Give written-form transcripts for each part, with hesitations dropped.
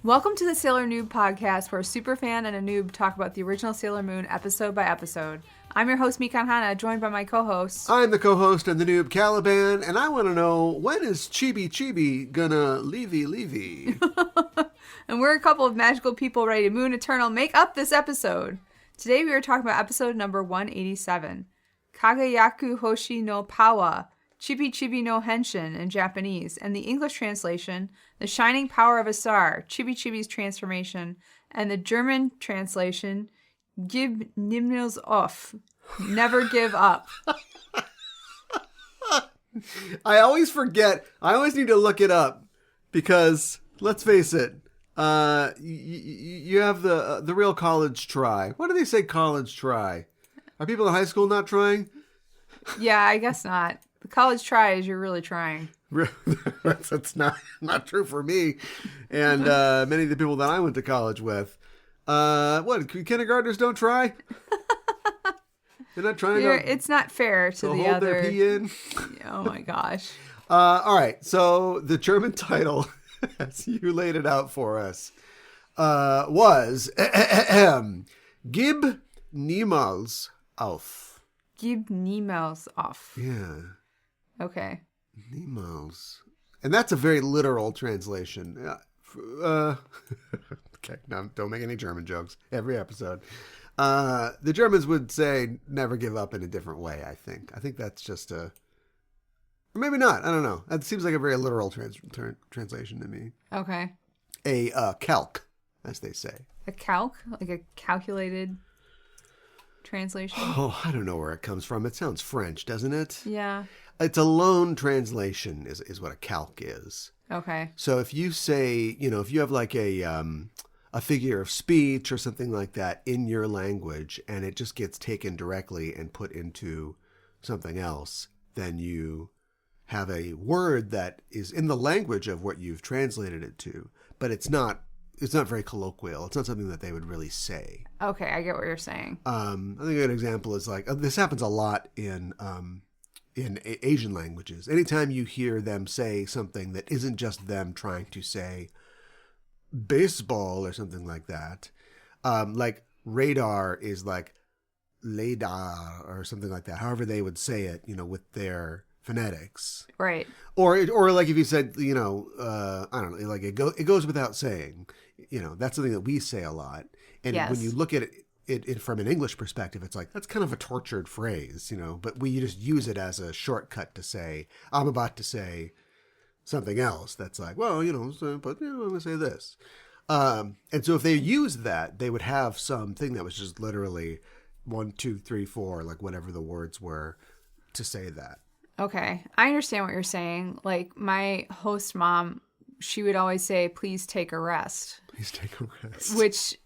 Welcome to the Sailor Noob podcast, where a superfan and a noob talk about the original Sailor Moon episode by episode. I'm your host, Mikan Hana, joined by my co-hosts. I'm the co-host and the noob, Caliban, and I want to know, when is Chibi-Chibi gonna leavey? And we're a couple of magical people ready to Moon Eternal make up this episode. Today we are talking about episode number 187, Kagayaku Hoshi no Pawa, Chibi-Chibi no Henshin in Japanese, and the English translation, The Shining Power of a Star, Chibi-Chibi's Transformation, and the German translation, Gib niemals auf, Never Give Up. I always forget. I always need to look it up because, let's face it, you have the real college try. What do they say college try? Are people in high school not trying? Yeah, I guess not. The college try is you're really trying. That's not true for me and many of the people that I went to college with. What, kindergartners don't try? They're not trying to... It's not fair to the hold other... their pee in? Oh my gosh. All right, so the German title, as you laid it out for us, was Gib niemals auf. Gib niemals auf. Yeah. Okay. Niemals. And that's a very literal translation. Okay, now don't make any German jokes every episode. The Germans would say never give up in a different way, I think. I think that's just a... Or maybe not. I don't know. That seems like a very literal translation to me. Okay. A calque, as they say. A calc? Like a calculated translation? Oh, I don't know where it comes from. It sounds French, doesn't it? Yeah. It's a loan translation is what a calque is. Okay. So if you say, if you have like a figure of speech or something like that in your language and it just gets taken directly and put into something else, then you have a word that is in the language of what you've translated it to, but it's not very colloquial. It's not something that they would really say. Okay, I get what you're saying. I think a good example is like, this happens a lot in Asian languages. Anytime you hear them say something that isn't just them trying to say baseball or something like that, like radar is like radar or something like that, however they would say it, with their phonetics. Right. Or like if you said, I don't know, like it goes without saying, that's something that we say a lot. And yes. When you look at it from an English perspective, it's like, that's kind of a tortured phrase, but we just use it as a shortcut to say, I'm about to say something else that's like, well, but I'm going to say this. And so if they used that, they would have something that was just literally 1, 2, 3, 4, like whatever the words were to say that. Okay. I understand what you're saying. Like my host mom, she would always say, please take a rest. Please take a rest. Which...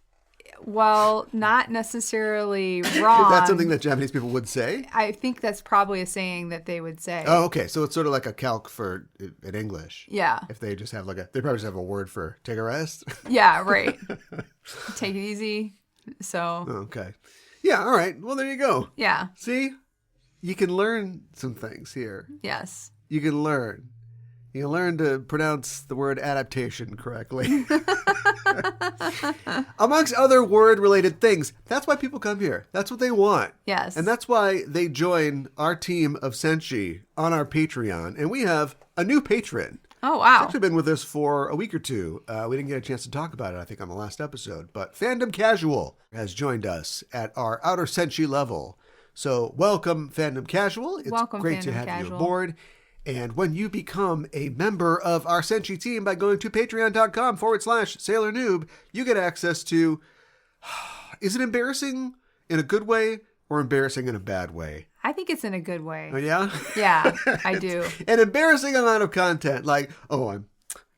Well, not necessarily wrong. Is that something that Japanese people would say? I think that's probably a saying that they would say. Oh, okay. So it's sort of like a calque for in English. Yeah. If they just have they probably just have a word for take a rest. Yeah, right. Take it easy. So. Okay. Yeah, all right. Well, there you go. Yeah. See? You can learn some things here. Yes. You can learn. You can learn to pronounce the word adaptation correctly. Amongst other word-related things. That's why people come here. That's what they want. Yes. And that's why they join our team of Senshi on our Patreon. And we have a new patron. Oh, wow. He's actually been with us for a week or two. We didn't get a chance to talk about it, I think, on the last episode. But Fandom Casual has joined us at our outer Senshi level. So welcome, Fandom Casual. It's great to have you aboard. And when you become a member of our Senshi team by going to patreon.com/Sailor Noob, you get access to, is it embarrassing in a good way or embarrassing in a bad way? I think it's in a good way. Oh, yeah? Yeah, I do. An embarrassing amount of content. Like, oh,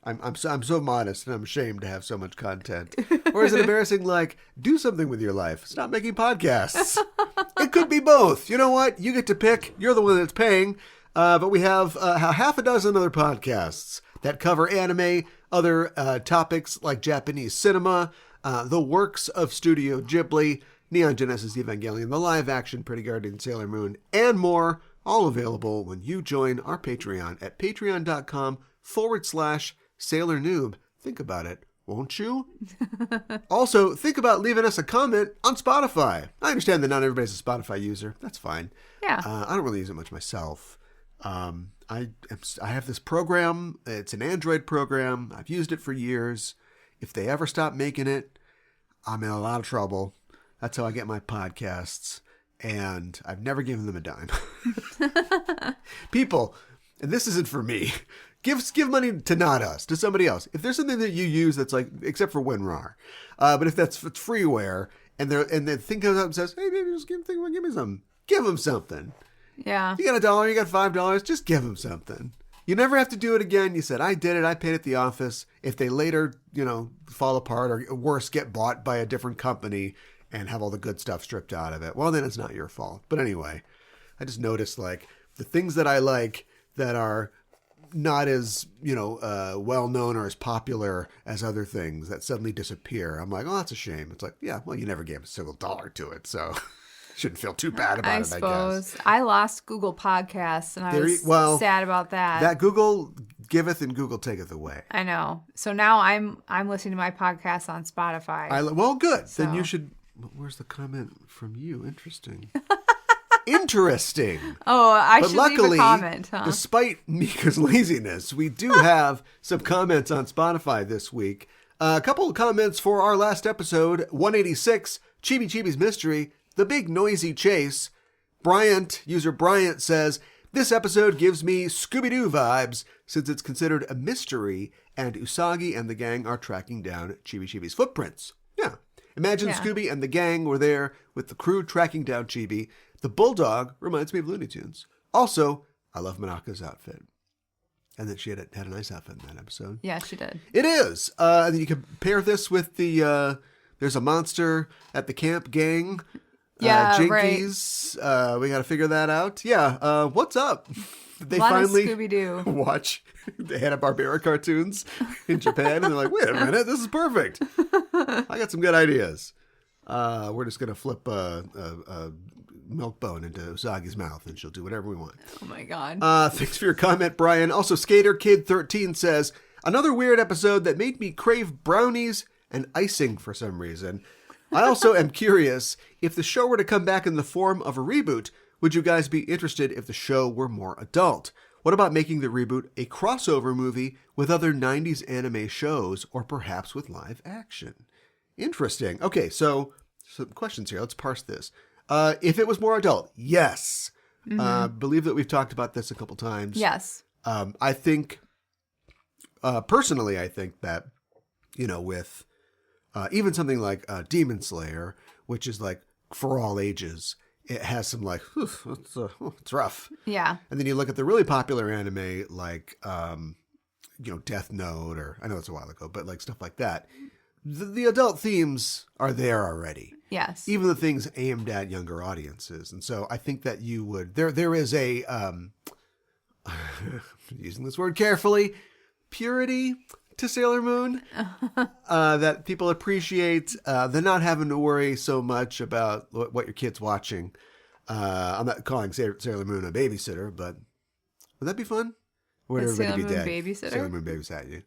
I'm so modest and I'm ashamed to have so much content. Or is it embarrassing like, do something with your life. Stop making podcasts. It could be both. You know what? You get to pick. You're the one that's paying. But we have half a dozen other podcasts that cover anime, other topics like Japanese cinema, the works of Studio Ghibli, Neon Genesis Evangelion, the live-action Pretty Guardian Sailor Moon, and more, all available when you join our Patreon at patreon.com/Sailor Noob. Think about it. won't you? Also, think about leaving us a comment on Spotify. I understand that not everybody's a Spotify user. That's fine. Yeah. I don't really use it much myself. I have this program. It's an Android program. I've used it for years. If they ever stop making it, I'm in a lot of trouble. That's how I get my podcasts. And I've never given them a dime. People, and this isn't for me, give money to not us, to somebody else. If there's something that you use that's like, except for WinRAR, but if it's freeware, and the thing comes up and says, hey, maybe just give me something. Give them something. Yeah. You got $1, you got $5, just give them something. You never have to do it again. You said, I did it. I paid at the office. If they later, fall apart or worse, get bought by a different company and have all the good stuff stripped out of it, well, then it's not your fault. But anyway, I just noticed like the things that I like that are not as, well known or as popular as other things that suddenly disappear. I'm like, oh, that's a shame. It's like, yeah, well, you never gave a single dollar to it. So shouldn't feel too bad about it, I guess. I suppose. I lost Google Podcasts, and I was sad about that. That Google giveth and Google taketh away. I know. So now I'm listening to my podcast on Spotify. Well, good. So. Then you should... Where's the comment from you? Interesting. Interesting. Oh, I but should luckily, leave a comment, huh? Despite Mika's laziness, we do have some comments on Spotify this week. A couple of comments for our last episode, 186, Chibi-Chibi's Mystery, The Big Noisy Chase. User Bryant says, this episode gives me Scooby-Doo vibes since it's considered a mystery and Usagi and the gang are tracking down Chibi-Chibi's footprints. Yeah. Imagine Scooby and the gang were there with the crew tracking down Chibi. The bulldog reminds me of Looney Tunes. Also, I love Manaka's outfit. And that she had a nice outfit in that episode. Yeah, she did. It is. And then you compare this with the, there's a monster at the camp gang. Yeah, Jinkies. Right. We got to figure that out. Yeah. What's up? They finally Scooby-Doo. Watch the Hanna-Barbera cartoons in Japan, and they're like, wait a minute, this is perfect. I got some good ideas. We're just going to flip a milk bone into Usagi's mouth, and she'll do whatever we want. Oh, my God. Thanks for your comment, Brian. Also, Skater Kid 13 says, another weird episode that made me crave brownies and icing for some reason. I also am curious, if the show were to come back in the form of a reboot, would you guys be interested if the show were more adult? What about making the reboot a crossover movie with other 90s anime shows or perhaps with live action? Interesting. Okay, so some questions here. Let's parse this. If it was more adult, yes. Believe that we've talked about this a couple times. Yes. I think, personally, I think that, with even something like Demon Slayer, which is like for all ages, it has some like, it's rough. Yeah. And then you look at the really popular anime like, Death Note, or I know it's a while ago, but like stuff like that. The adult themes are there already. Yes. Even the things aimed at younger audiences. And so I think that you would, there is a, using this word carefully, purity to Sailor Moon that people appreciate. They're not having to worry so much about what your kid's watching. I'm not calling Sailor Moon a babysitter, but would that be fun? Or would everybody be dead? Babysitter? Sailor Moon babysat you.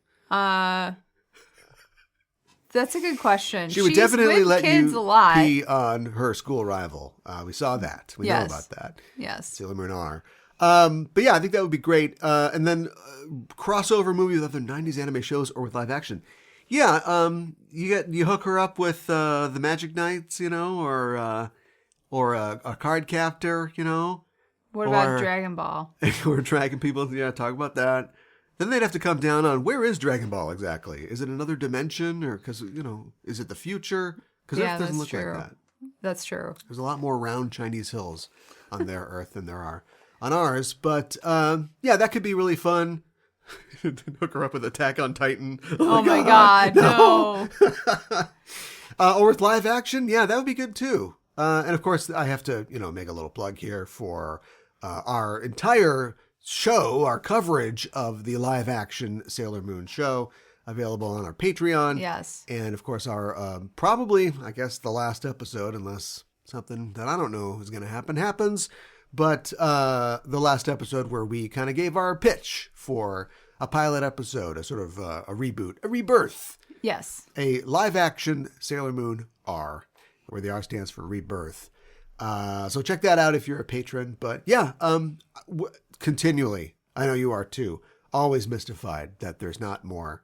That's a good question. She would definitely let you alive. pee on her school rival. We saw that. We know about that. Yes. Sailor Moon R. But yeah, I think that would be great. And then crossover movie with other 90s anime shows or with live action. Yeah, you hook her up with the Magic Knights, or a card captor, What about Dragon Ball? Or Dragon people, talk about that. Then they'd have to come down on where is Dragon Ball exactly? Is it another dimension, or because is it the future? Because Earth doesn't look like that. That's true. There's a lot more round Chinese hills on their Earth than there are on ours. But that could be really fun. Hook her up with Attack on Titan. Oh my God, no. Or with live action, that would be good too. And of course, I have to make a little plug here for our entire show, our coverage of the live action Sailor Moon show, available on our Patreon. Yes. And of course our probably, I guess, the last episode, unless something that I don't know is going to happens, but the last episode where we kind of gave our pitch for a pilot episode, a sort of a reboot, a rebirth Yes. A live-action Sailor Moon R, where the R stands for rebirth. So check that out if you're a patron. But yeah, continually, I know you are too, always mystified that there's not more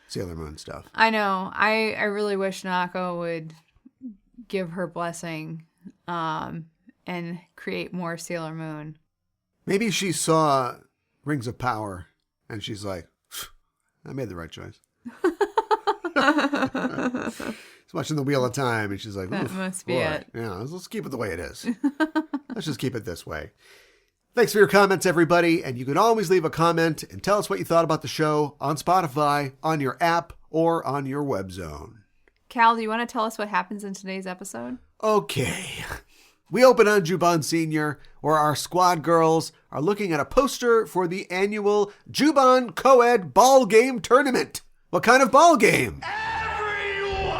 Sailor Moon stuff. I know. I really wish Nako would give her blessing and create more Sailor Moon. Maybe she saw Rings of Power and she's like, I made the right choice. She's watching the Wheel of Time and she's like, that must be it. Yeah, let's keep it the way it is. Let's just keep it this way. Thanks for your comments, everybody. And you can always leave a comment and tell us what you thought about the show on Spotify, on your app, or on your web zone. Cal, do you want to tell us what happens in today's episode? Okay. We open on Juban Senior, where our squad girls are looking at a poster for the annual Juban Co-ed Ball Game Tournament. What kind of ball game? Everyone!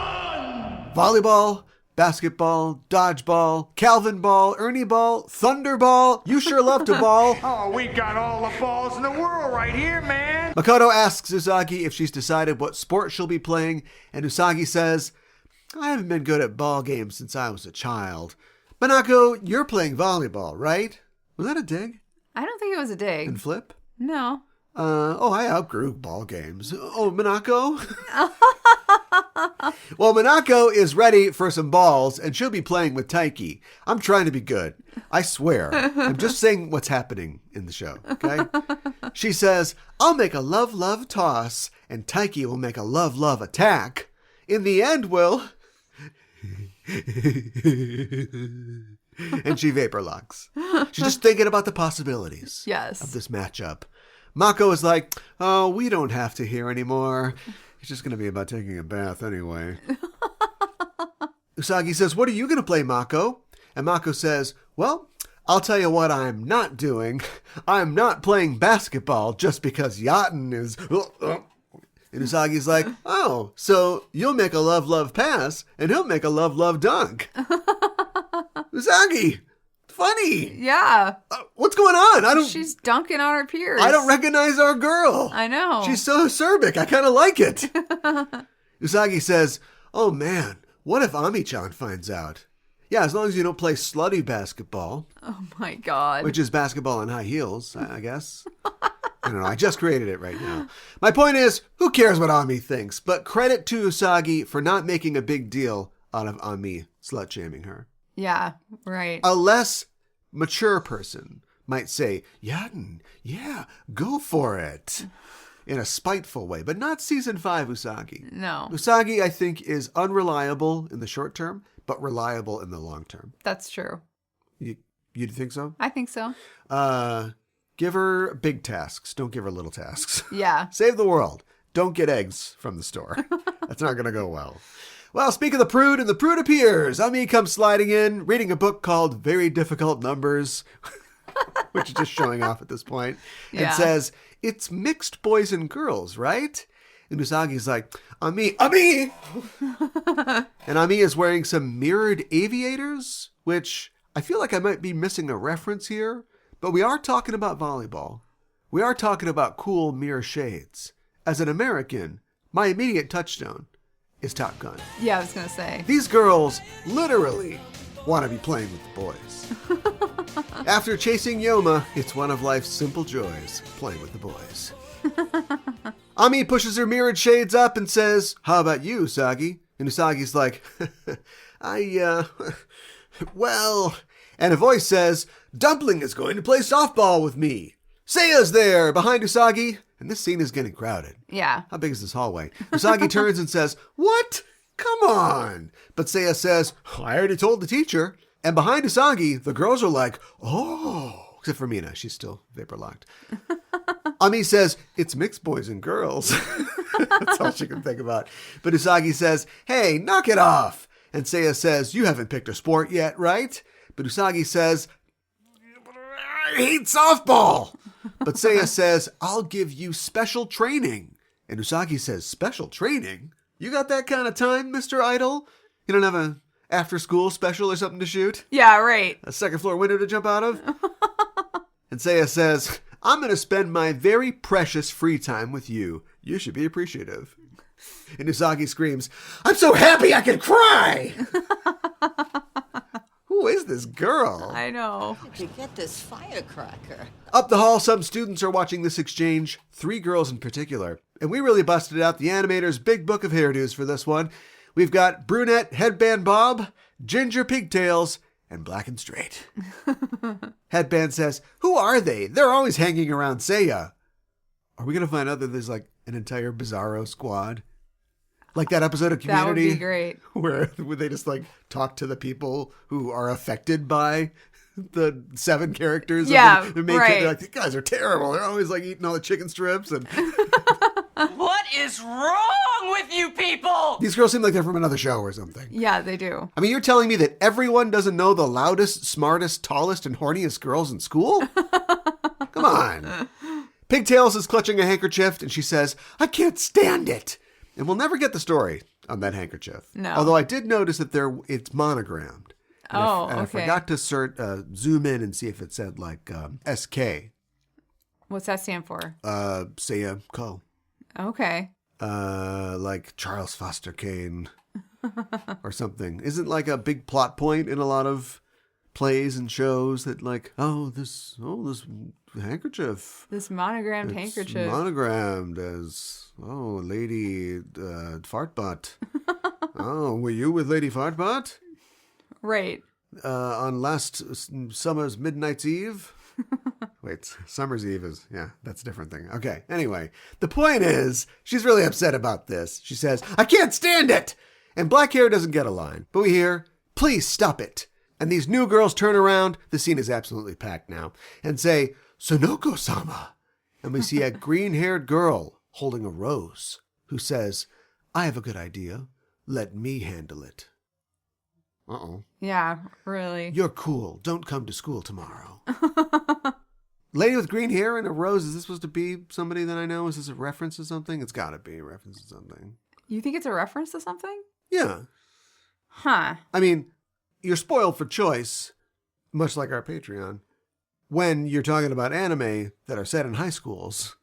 Volleyball, basketball, dodgeball, Calvin ball, Ernie ball, Thunderball. You sure love to ball. Oh, we got all the balls in the world right here, man. Makoto asks Usagi if she's decided what sport she'll be playing, and Usagi says, I haven't been good at ball games since I was a child. Manako, you're playing volleyball, right? Was that a dig? I don't think it was a dig. And Flip? No. I outgrew ball games. Oh, Manako? Well, Manako is ready for some balls, and she'll be playing with Taiki. I'm trying to be good. I swear. I'm just saying what's happening in the show, okay? She says, I'll make a love-love toss, and Taiki will make a love-love attack. In the end, we'll... And she vapor locks. She's just thinking about the possibilities of this matchup. Mako is like, oh, we don't have to hear anymore. It's just going to be about taking a bath anyway. Usagi says, what are you going to play, Mako? And Mako says, well, I'll tell you what I'm not doing. I'm not playing basketball just because Yaten is... And Usagi's like, oh, so you'll make a love-love pass, and he'll make a love-love dunk. Usagi! Funny! Yeah. What's going on? She's dunking on her peers. I don't recognize our girl. I know. She's so acerbic. I kind of like it. Usagi says, oh man, what if Ami-chan finds out? Yeah, as long as you don't play slutty basketball. Oh my god. Which is basketball in high heels, I guess. I don't know. I just created it right now. My point is, who cares what Ami thinks? But credit to Usagi for not making a big deal out of Ami slut-shaming her. Yeah, right. A less mature person might say, Yaten, yeah, go for it. In a spiteful way, but not season 5 Usagi. No. Usagi, I think, is unreliable in the short term, but reliable in the long term. That's true. You think so? I think so. Give her big tasks. Don't give her little tasks. Yeah. Save the world. Don't get eggs from the store. That's not going to go well. Well, speak of the prude, and the prude appears. Ami comes sliding in, reading a book called Very Difficult Numbers, which is just showing off at this point, and says, it's mixed boys and girls, right? And Usagi's like, Ami! And Ami is wearing some mirrored aviators, which I feel like I might be missing a reference here, but we are talking about volleyball. We are talking about cool mirror shades. As an American, my immediate touchstone is Top Gun. Yeah, I was going to say. These girls literally want to be playing with the boys. After chasing Yoma, it's one of life's simple joys, playing with the boys. Ami pushes her mirrored shades up and says, how about you, Usagi? And Usagi's like, well... And a voice says, Dumpling is going to play softball with me. Seiya's there behind Usagi. And this scene is getting crowded. Yeah. How big is this hallway? Usagi turns and says, what? Come on. But Seiya says, I already told the teacher. And behind Usagi, the girls are like, oh. Except for Mina. She's still vapor locked. Ami says, it's mixed boys and girls. That's all she can think about. But Usagi says, hey, knock it off. And Seiya says, you haven't picked a sport yet, right? But Usagi says, I hate softball. But Seiya says, I'll give you special training. And Usagi says, special training? You got that kind of time, Mr. Idol? You don't have a after-school special or something to shoot? Yeah, right. A second-floor window to jump out of? And Seiya says, I'm going to spend my very precious free time with you. You should be appreciative. And Usagi screams, "I'm so happy I can cry!" Who is this girl? I know. To get this firecracker. Up the hall, some students are watching this exchange, 3 girls in particular. And we really busted out the animator's Big Book of Hairdos for this one. We've got brunette headband bob, ginger pigtails, and black and straight. Headband says, "Who are they? They're always hanging around Seiya." Are we going to find out that there's like an entire Bizarro squad? Like that episode of Community? That would be great. Where they just like talk to the people who are affected by the 7 characters. Yeah, of the main right. character. Like, these guys are terrible. They're always like eating all the chicken strips. And What is wrong with you people? these girls seem like they're from another show or something. Yeah, they do. I mean, you're telling me that everyone doesn't know the loudest, smartest, tallest, and horniest girls in school? Come on. Pigtails is clutching a handkerchief, and she says, "I can't stand it." And we'll never get the story on that handkerchief. No. Although I did notice that it's monogrammed. And I Okay. forgot to zoom in and see if it said like SK. What's that stand for? Seiya Co. Okay. Like Charles Foster Kane or something. Isn't like a big plot point in a lot of plays and shows that like, this handkerchief. This monogrammed It's handkerchief. monogrammed as, Lady Fartbutt. Oh, were you with Lady Fartbutt? Right. On last summer's Midnight's Eve? Wait, Summer's Eve is, that's a different thing. Okay, anyway, the point is, she's really upset about this. She says, "I can't stand it!" And black hair doesn't get a line. But we hear, "Please stop it." And these new girls turn around, the scene is absolutely packed now, and say, "Sonoko-sama." And we see a green-haired girl holding a rose who says, "I have a good idea. Let me handle it." Uh-oh. Yeah, really. "You're cool. Don't come to school tomorrow." Lady with green hair and a rose. Is this supposed to be somebody that I know? Is this a reference to something? It's got to be a reference to something. You think it's a reference to something? Yeah. Huh. I mean, you're spoiled for choice, much like our Patreon, when you're talking about anime that are set in high schools.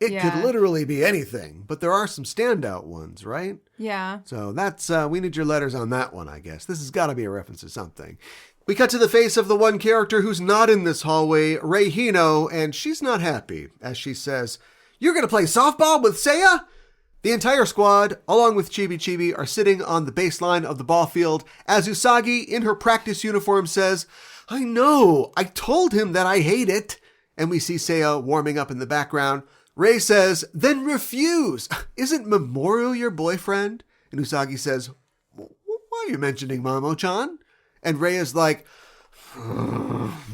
It could literally be anything, but there are some standout ones, right? Yeah. So that's, we need your letters on that one, I guess. This has got to be a reference to something. We cut to the face of the one character who's not in this hallway, Rei Hino, and she's not happy, as she says, "You're going to play softball with Seiya?" The entire squad, along with Chibi-Chibi, are sitting on the baseline of the ball field, as Usagi, in her practice uniform, says, "I know, I told him that I hate it." And we see Seiya warming up in the background. Rei says, "Then refuse. Isn't Mamoru your boyfriend?" And Usagi says, "Why are you mentioning Mamo-chan?" And Rei is like,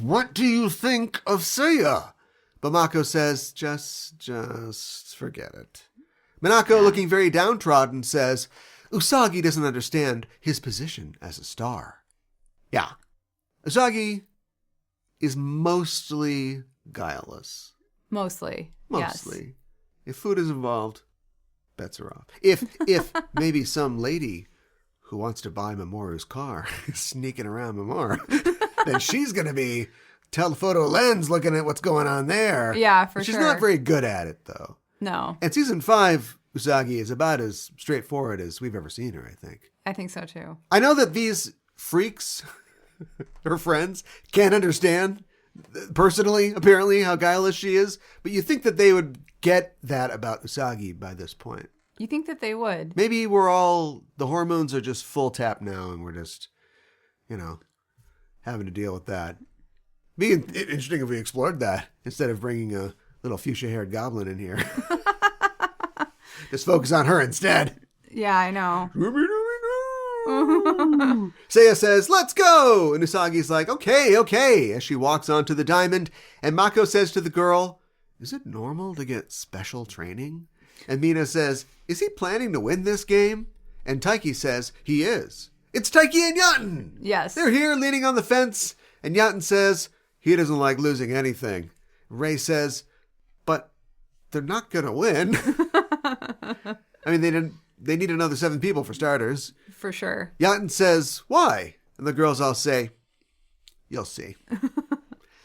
"What do you think of Seiya?" But Mako says, just forget it. Minako, looking very downtrodden, says, "Usagi doesn't understand his position as a star." Yeah. Usagi is mostly guileless. Mostly. Mostly. Yes. If food is involved, bets are off. If maybe some lady who wants to buy Mamoru's car is sneaking around Mamoru, then she's going to be telephoto lens looking at what's going on there. Yeah, for She's sure. not very good at it, though. No. And season 5, Usagi is about as straightforward as we've ever seen her, I think. I think so too. I know that these freaks, her friends, can't understand personally, apparently, how guileless she is, but you think that they would get that about Usagi by this point. You think that they would? Maybe the hormones are just full tap now and we're just, having to deal with that. Be interesting if we explored that instead of bringing a little fuchsia-haired goblin in here. Just focus on her instead. Yeah, I know. Seiya says, "Let's go!" And Usagi's like, okay, as she walks onto the diamond. And Mako says to the girl, "Is it normal to get special training?" And Mina says, "Is he planning to win this game?" And Taiki says, "He is." It's Taiki and Yaten! Yes. They're here leaning on the fence. And Yaten says, he doesn't like losing anything. Rei says, "But they're not going to win." I mean, they need another 7 people for starters. For sure. Yaten says, "Why?" And the girls all say, "You'll see."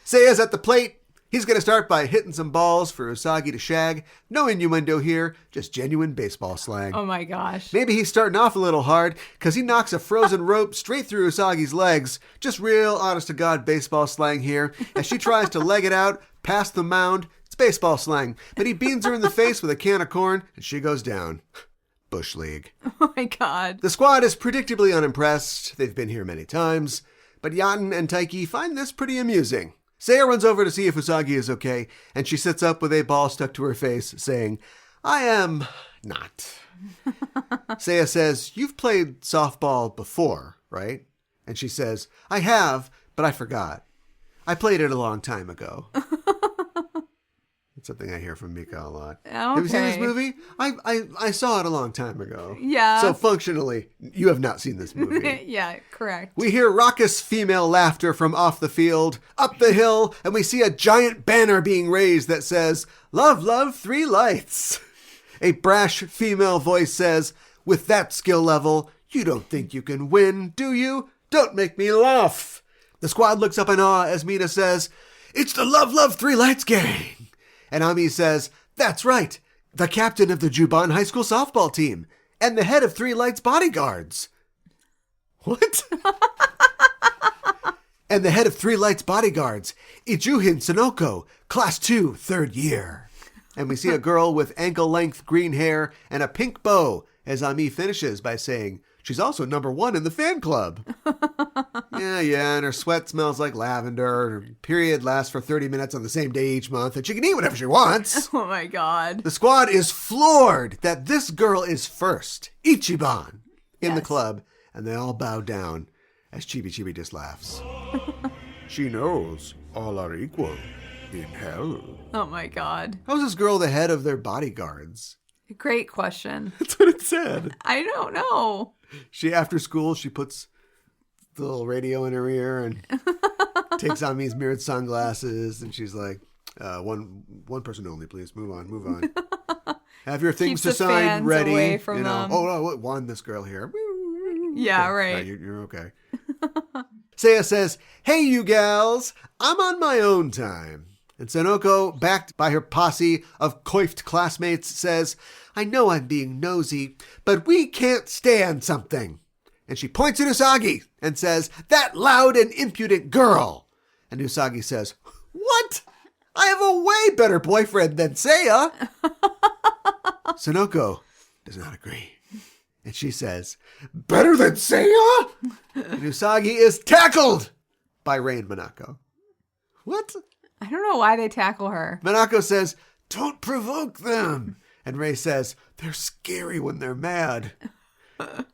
Seiya's at the plate. He's going to start by hitting some balls for Usagi to shag. No innuendo here, just genuine baseball slang. Oh my gosh. Maybe he's starting off a little hard because he knocks a frozen rope straight through Usagi's legs. Just real honest-to-God baseball slang here. As she tries to leg it out past the mound, it's baseball slang. But he beans her in the face with a can of corn, and she goes down. Bush League. Oh my god. The squad is predictably unimpressed. They've been here many times. But Yaten and Taiki find this pretty amusing. Seiya runs over to see if Usagi is okay, and she sits up with a ball stuck to her face, saying, I am not. Seiya says, you've played softball before, right? And she says, I have, but I forgot. I played it a long time ago. That's something I hear from Mika a lot. Okay. Have you seen this movie? I saw it a long time ago. Yeah. So functionally, you have not seen this movie. Yeah, correct. We hear raucous female laughter from off the field, up the hill, and we see a giant banner being raised that says, Love, love, 3 lights. A brash female voice says, with that skill level, you don't think you can win, do you? Don't make me laugh. The squad looks up in awe as Mina says, it's the Love, Love, 3 Lights gang. And Ami says, that's right, the captain of the Juban High School softball team and the head of 3 Lights bodyguards. What? And the head of 3 Lights bodyguards, Ijuhin Sonoko, class 2, 3rd year. And we see a girl with ankle-length green hair and a pink bow as Ami finishes by saying, she's also number 1 in the fan club. Yeah, and her sweat smells like lavender. Her period lasts for 30 minutes on the same day each month, and she can eat whatever she wants. Oh my god. The squad is floored that this girl is first, Ichiban, in the club, and they all bow down as Chibi-Chibi just laughs. She knows all are equal in hell. Oh my god. How is this girl the head of their bodyguards? Great question. That's what it said. I don't know. After school, she puts the little radio in her ear and takes on these mirrored sunglasses, and she's like, one person only, please. Move on. Have your things Keeps to the sign fans ready. away from them. Oh, one, this girl here. Yeah, Okay. right. You're okay. Seiya says, hey, you gals, I'm on my own time. And Sonoko, backed by her posse of coiffed classmates, says, I know I'm being nosy, but we can't stand something. And she points at Usagi and says, that loud and impudent girl. And Usagi says, what? I have a way better boyfriend than Seiya. Sonoko does not agree. And she says, better than Seiya? And Usagi is tackled by Rei and Minako. What? I don't know why they tackle her. Minako says, don't provoke them. And Rei says, they're scary when they're mad.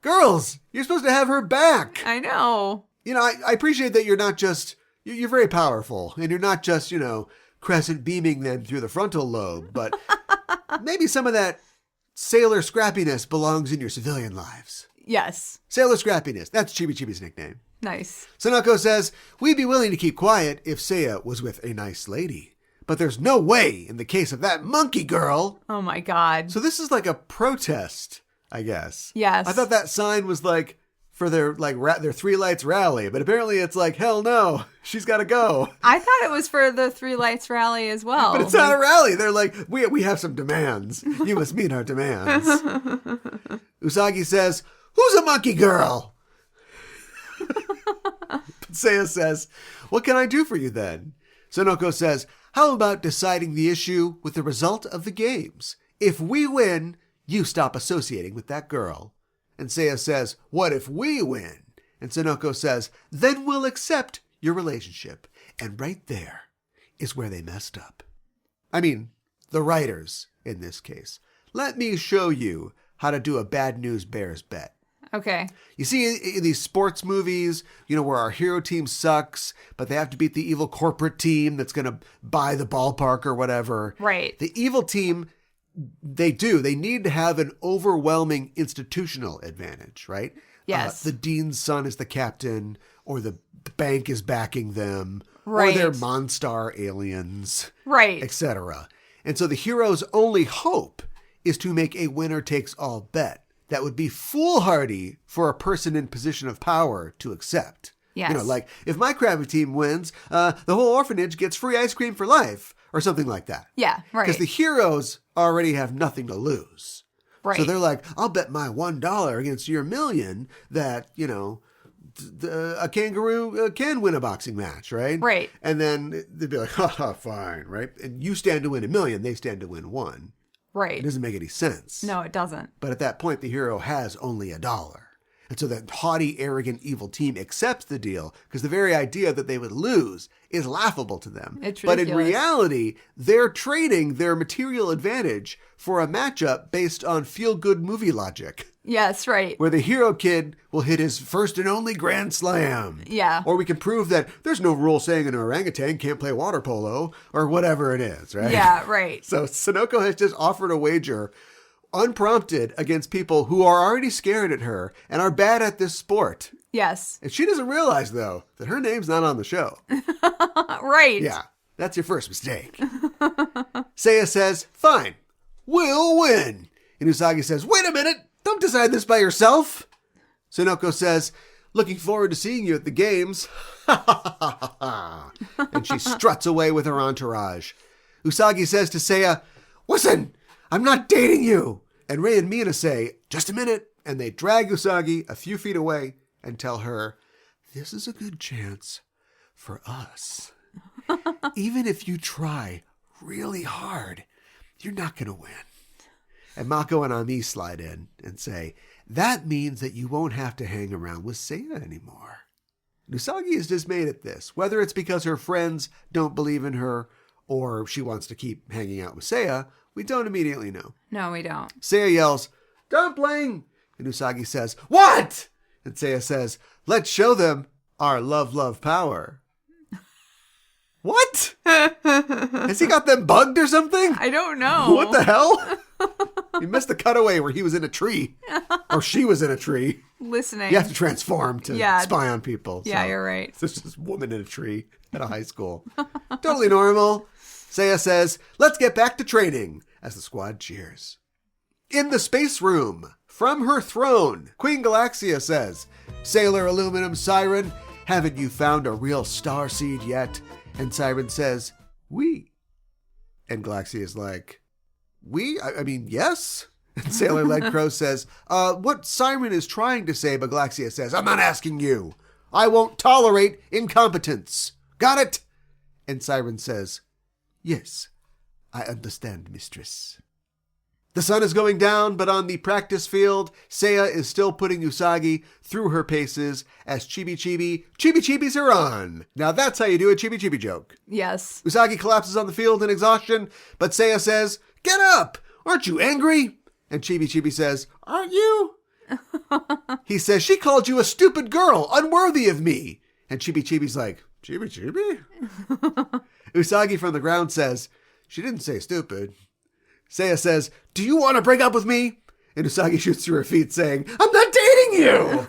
Girls, you're supposed to have her back. I know. You know, I appreciate that you're not just, you're very powerful. And you're not just, crescent beaming them through the frontal lobe. But maybe some of that sailor scrappiness belongs in your civilian lives. Yes. Sailor Scrappiness. That's Chibi-Chibi's nickname. Nice. Sonoko says, we'd be willing to keep quiet if Seiya was with a nice lady. But there's no way in the case of that monkey girl. Oh my god. So this is like a protest, I guess. Yes. I thought that sign was like for their their 3 Lights rally, but apparently it's like, hell no, she's got to go. I thought it was for the 3 Lights rally as well. But it's not a rally. They're like, we have some demands. You must meet our demands. Usagi says, who's a monkey girl? Seiya says, what can I do for you then? Sonoko says, how about deciding the issue with the result of the games? If we win, you stop associating with that girl. And Seiya says, what if we win? And Sonoko says, then we'll accept your relationship. And right there is where they messed up. I mean, the writers in this case. Let me show you how to do a bad news bears bet. Okay. You see in these sports movies, where our hero team sucks, but they have to beat the evil corporate team that's going to buy the ballpark or whatever. Right. The evil team, they need to have an overwhelming institutional advantage, right? Yes. The dean's son is the captain, or the bank is backing them, right. Or they're Monstar aliens, right, etc. And so the hero's only hope is to make a winner-takes-all bet that would be foolhardy for a person in position of power to accept. Yes. You know, like, if my crappy team wins, the whole orphanage gets free ice cream for life, or something like that. Yeah, right. Because the heroes already have nothing to lose. Right. So they're like, I'll bet my $1 against your $1 million that, you know, a kangaroo can win a boxing match, right? Right. And then they'd be like, haha, fine, right? And you stand to win $1 million, they stand to win $1. Right. It doesn't make any sense. No, it doesn't. But at that point, the hero has only $1. And so that haughty, arrogant, evil team accepts the deal because the very idea that they would lose is laughable to them. It's but in ridiculous. reality, they're trading their material advantage for a matchup based on feel-good movie logic. Yes, right. Where the hero kid will hit his first and only grand slam. Yeah. Or we can prove that there's no rule saying an orangutan can't play water polo or whatever it is, right? Yeah, right. So Sonoko has just offered a wager unprompted against people who are already scared at her and are bad at this sport. Yes. And she doesn't realize, though, that her name's not on the show. Right. Yeah, that's your first mistake. Seiya says, fine, we'll win. And Usagi says, wait a minute, don't decide this by yourself. Sonoko says, looking forward to seeing you at the games. And she struts away with her entourage. Usagi says to Seiya, listen, I'm not dating you. And Rei and Mina say, just a minute. And they drag Usagi a few feet away and tell her, this is a good chance for us. Even if you try really hard, you're not going to win. And Mako and Ami slide in and say, that means that you won't have to hang around with Seiya anymore. Usagi is dismayed at this, whether it's because her friends don't believe in her or she wants to keep hanging out with Seiya. We don't immediately know. No, we don't. Seiya yells, dumpling! And Usagi says, what? And Seiya says, let's show them our love power. What? Has he got them bugged or something? I don't know. What the hell? You missed the cutaway where he was in a tree. Or she was in a tree. Listening. You have to transform to spy on people. Yeah, so. you're right. There's this woman in a tree at a high school. Totally normal. Seiya says, let's get back to training, as the squad cheers. In the space room, from her throne, Queen Galaxia says, Sailor Aluminum Siren, haven't you found a real star seed yet? And Siren says, we. And Galaxia is like, we? I mean, yes? And Sailor Lead Crow says, what Siren is trying to say, but Galaxia says, I'm not asking you. I won't tolerate incompetence. Got it? And Siren says, yes, I understand, mistress. The sun is going down, but on the practice field, Seiya is still putting Usagi through her paces as Chibi-Chibis are on. Now that's how you do a Chibi-Chibi joke. Yes. Usagi collapses on the field in exhaustion, but Seiya says, get up! Aren't you angry? And Chibi-Chibi says, aren't you? He says, she called you a stupid girl, unworthy of me. And Chibi-Chibi's like, Chibi-Chibi? Usagi from the ground says, she didn't say stupid. Seiya says, do you want to break up with me? And Usagi shoots through her feet saying, I'm not dating you!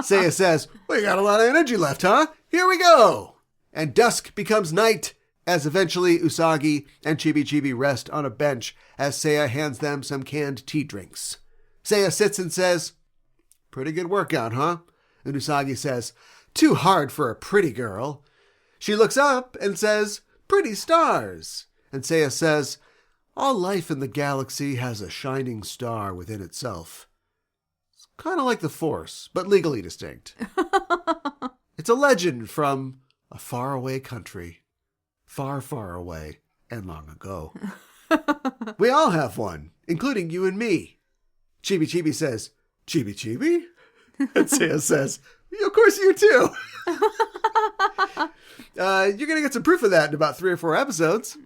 Seiya says, well, you got a lot of energy left, huh? Here we go! And dusk becomes night as eventually Usagi and Chibi-Chibi rest on a bench as Seiya hands them some canned tea drinks. Seiya sits and says, pretty good workout, huh? And Usagi says, too hard for a pretty girl. She looks up and says, pretty stars. And Seiya says, all life in the galaxy has a shining star within itself. It's kind of like the Force, but legally distinct. It's a legend from a faraway country. Far, far away and long ago. We all have one, including you and me. Chibi-Chibi says, Chibi-Chibi? And Seiya says, of course you too. You're going to get some proof of that in about 3 or 4 episodes.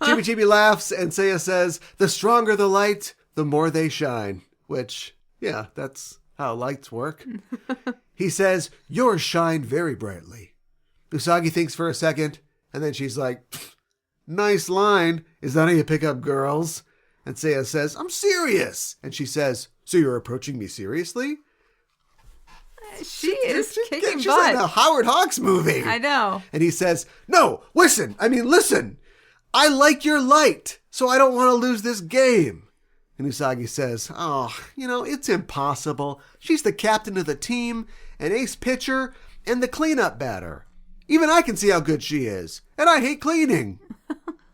Chibi-Chibi laughs and Seiya says, the stronger the light, the more they shine. Which, yeah, that's how lights work. He says, yours shine very brightly. Usagi thinks for a second, and then she's like, nice line. Is that how you pick up girls? And Seiya says, I'm serious. And she says, so you're approaching me seriously? She is kicking she's butt. in a Howard Hawks movie. I know. And he says, no, listen. I like your light, so I don't want to lose this game. And Usagi says, oh, it's impossible. She's the captain of the team, an ace pitcher, and the cleanup batter. Even I can see how good she is, and I hate cleaning.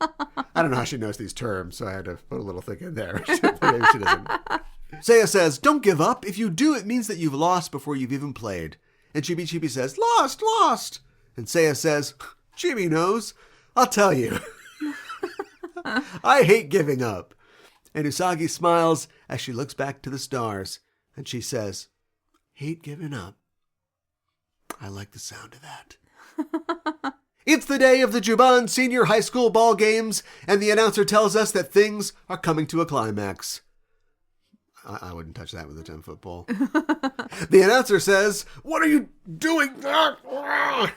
I don't know how she knows these terms, so I had to put a little thing in there. Maybe she doesn't. Seiya says, don't give up. If you do, it means that you've lost before you've even played. And Chibi-Chibi says, lost. And Seiya says, Chibi knows. I'll tell you. I hate giving up. And Usagi smiles as she looks back to the stars. And she says, hate giving up. I like the sound of that. It's the day of the Juban Senior High School ball games, and the announcer tells us that things are coming to a climax. I wouldn't touch that with a 10-foot pole. The announcer says, what are you doing?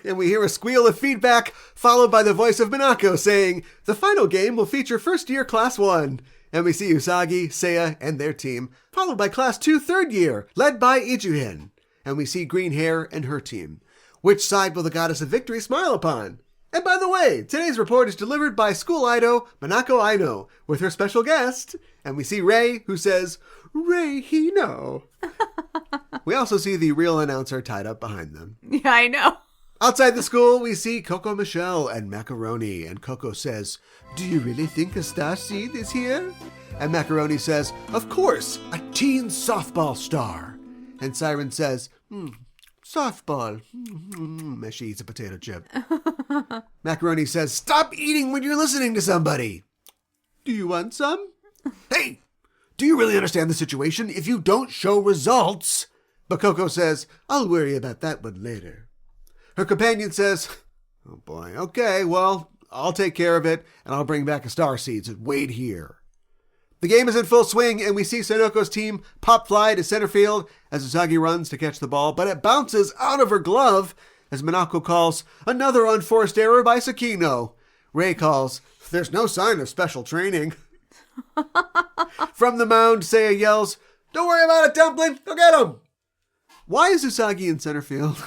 And we hear a squeal of feedback, followed by the voice of Minako saying, the final game will feature first year class 1. And we see Usagi, Seiya, and their team, followed by class 2 third year, led by Ijuhin. And we see green hair and her team. Which side will the goddess of victory smile upon? And by the way, today's report is delivered by school idol Minako Aino with her special guest. And we see Rei, who says, Rei Hino. We also see the real announcer tied up behind them. Yeah, I know. Outside the school, we see Coco Michelle and Macaroni. And Coco says, do you really think a star seed is here? And Macaroni says, of course, a teen softball star. And Siren says, softball. As she eats a potato chip. Macaroni says, stop eating when you're listening to somebody. Do you want some? Hey, do you really understand the situation if you don't show results? But Coco says, I'll worry about that one later. Her companion says, oh boy, okay, well, I'll take care of it, and I'll bring back a star seed, so wait here. The game is in full swing, and we see Sonoko's team pop fly to center field as Usagi runs to catch the ball, but it bounces out of her glove as Minako calls, another unforced error by Sakino. Rei calls, there's no sign of special training. From the mound, Seiya yells, don't worry about it, Dumpling, go get him. Why is Usagi in center field?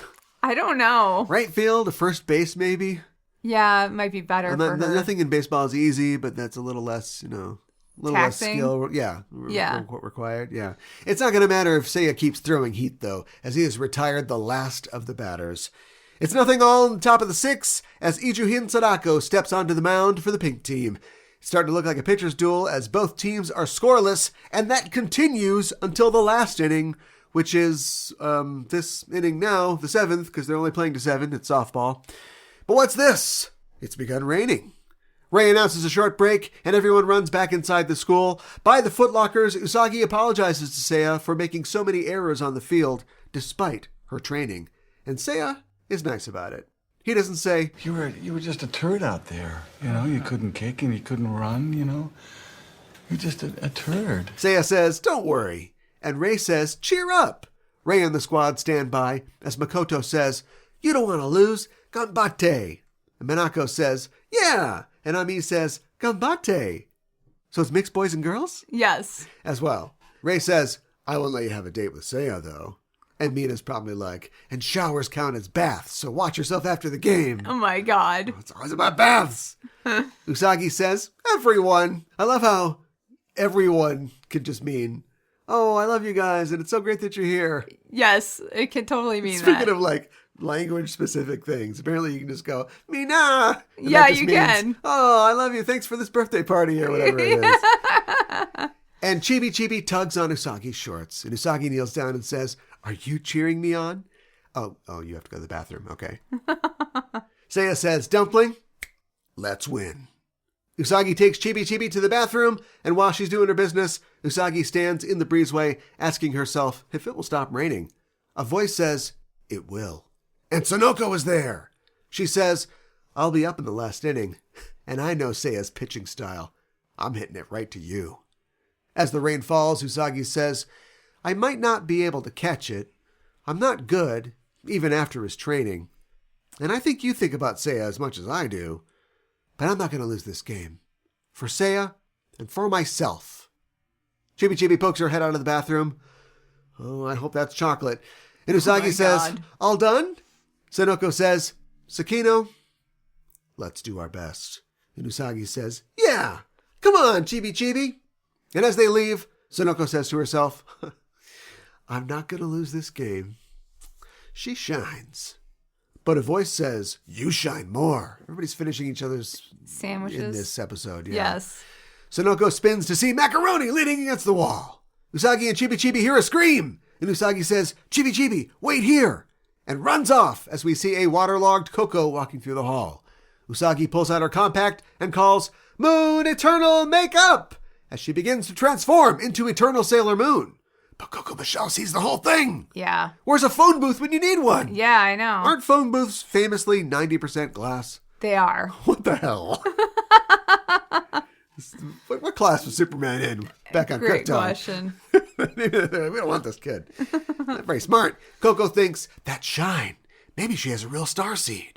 I don't know. Right field, a first base maybe? Yeah, it might be better for her. Nothing in baseball is easy, but that's a little less, a little taxing. less skill. Yeah. Required. Yeah. It's not going to matter if Seiya keeps throwing heat, though, as he has retired the last of the batters. It's 0-0 on the top of the 6th as Ijuhin Sadako steps onto the mound for the pink team. It's starting to look like a pitcher's duel as both teams are scoreless, and that continues until the last inning, which is this inning now, the 7th, because they're only playing to 7. It's softball. But what's this? It's begun raining. Rei announces a short break, and everyone runs back inside the school. By the footlockers, Usagi apologizes to Seiya for making so many errors on the field, despite her training. And Seiya is nice about it. He doesn't say, You were just a turd out there. You couldn't kick and you couldn't run, You're just a turd. Seiya says, don't worry. And Rei says, cheer up. Rei and the squad stand by as Makoto says, you don't want to lose. Ganbatte. And Minako says, yeah. And Ami says, ganbatte. So it's mixed boys and girls? Yes. As well. Rei says, I won't let you have a date with Seiya, though. And Mina's probably like, and showers count as baths, so watch yourself after the game. Oh my god. It's always about baths. Usagi says, everyone. I love how everyone could just mean, oh, I love you guys, and it's so great that you're here. Yes, it can totally mean Speaking that. of language-specific things, apparently you can just go, Mina! And yeah, that just you means, can. Oh, I love you. Thanks for this birthday party or whatever it is. And Chibi-Chibi tugs on Usagi's shorts, and Usagi kneels down and says, are you cheering me on? Oh, you have to go to the bathroom. Okay. Seiya says, Dumpling, let's win. Usagi takes Chibi-Chibi to the bathroom, and while she's doing her business, Usagi stands in the breezeway asking herself if it will stop raining. A voice says, it will. And Sonoko is there. She says, I'll be up in the last inning, and I know Seiya's pitching style. I'm hitting it right to you. As the rain falls, Usagi says, I might not be able to catch it. I'm not good, even after his training. And I think you think about Seiya as much as I do. But I'm not going to lose this game. For Seiya and for myself. Chibi-Chibi pokes her head out of the bathroom. Oh, I hope that's chocolate. And Usagi says, God. All done? Sonoko says, Sakino, let's do our best. And Usagi says, yeah, come on, Chibi-Chibi. And as they leave, Sonoko says to herself, I'm not going to lose this game. She shines. But a voice says, you shine more. Everybody's finishing each other's Sandwiches. in this episode. Yeah. Yes. Sonoko spins to see Macaroni leaning against the wall. Usagi and Chibi-Chibi hear a scream. And Usagi says, Chibi-Chibi, wait here. And runs off as we see a waterlogged Coco walking through the hall. Usagi pulls out her compact and calls, Moon Eternal Makeup! As she begins to transform into Eternal Sailor Moon. But Coco Michelle sees the whole thing. Yeah. Where's a phone booth when you need one? Yeah, I know. Aren't phone booths famously 90% glass? They are. What the hell? What class was Superman in back on Great Krypton? question. We don't want this kid. Not very smart. Coco thinks, that shine. Maybe she has a real starseed.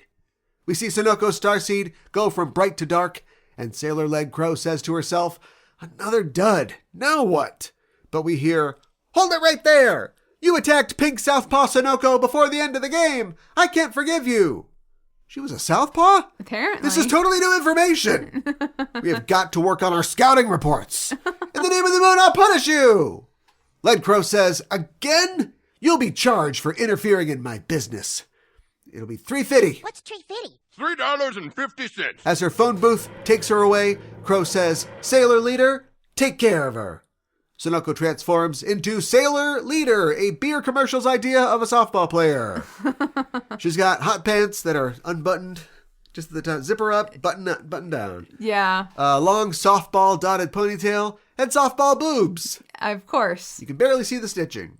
We see Sonoko's starseed go from bright to dark, and Sailor Leg Crow says to herself, another dud. Now what? But we hear, hold it right there! You attacked Pink Southpaw Sonoko before the end of the game! I can't forgive you! She was a Southpaw? Apparently. This is totally new information! We have got to work on our scouting reports! In the name of the moon, I'll punish you! Lead Crow says, again? You'll be charged for interfering in my business. It'll be $3.50. What's $3.50? $3.50. As her phone booth takes her away, Crow says, Sailor Leader, take care of her. Sonoko transforms into Sailor Leader, a beer commercial's idea of a softball player. She's got hot pants that are unbuttoned, just at the top, zipper up, button down. Yeah. A long softball dotted ponytail, and softball boobs. Of course. You can barely see the stitching.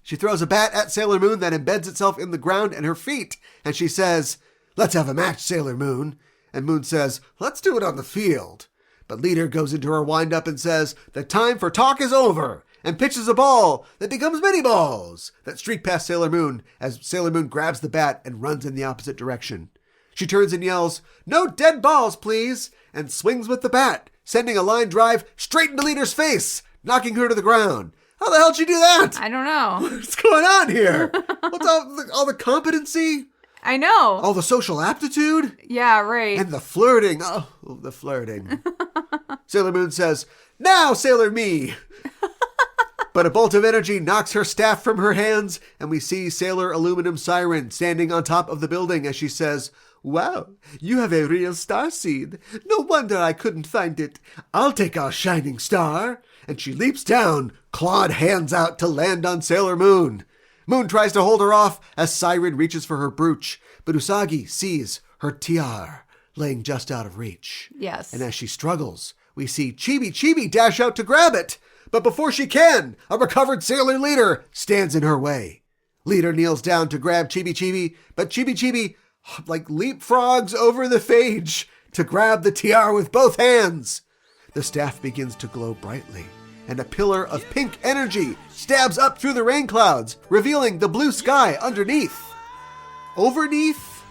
She throws a bat at Sailor Moon that embeds itself in the ground and her feet, and she says, let's have a match, Sailor Moon. And Moon says, let's do it on the field. But Leader goes into her wind-up and says, the time for talk is over, and pitches a ball that becomes mini balls that streak past Sailor Moon as Sailor Moon grabs the bat and runs in the opposite direction. She turns and yells, no dead balls, please, and swings with the bat, sending a line drive straight into Leader's face, knocking her to the ground. How the hell did she do that? I don't know. What's going on here? What's all the competency? I know. All the social aptitude? Yeah, right. And the flirting. Oh, the flirting. Sailor Moon says, now, Sailor Me. But a bolt of energy knocks her staff from her hands, and we see Sailor Aluminum Siren standing on top of the building as she says, wow, you have a real starseed. No wonder I couldn't find it. I'll take our shining star. And she leaps down, clawed hands out to land on Sailor Moon. Moon tries to hold her off as Siren reaches for her brooch, but Usagi sees her tiara laying just out of reach. Yes. And as she struggles, we see Chibi-Chibi dash out to grab it. But before she can, a recovered Sailor Leader stands in her way. Leader kneels down to grab Chibi-Chibi, but Chibi-Chibi leapfrogs over the phage to grab the tiara with both hands. The staff begins to glow brightly, and a pillar of pink energy stabs up through the rain clouds, revealing the blue sky underneath. Overneath?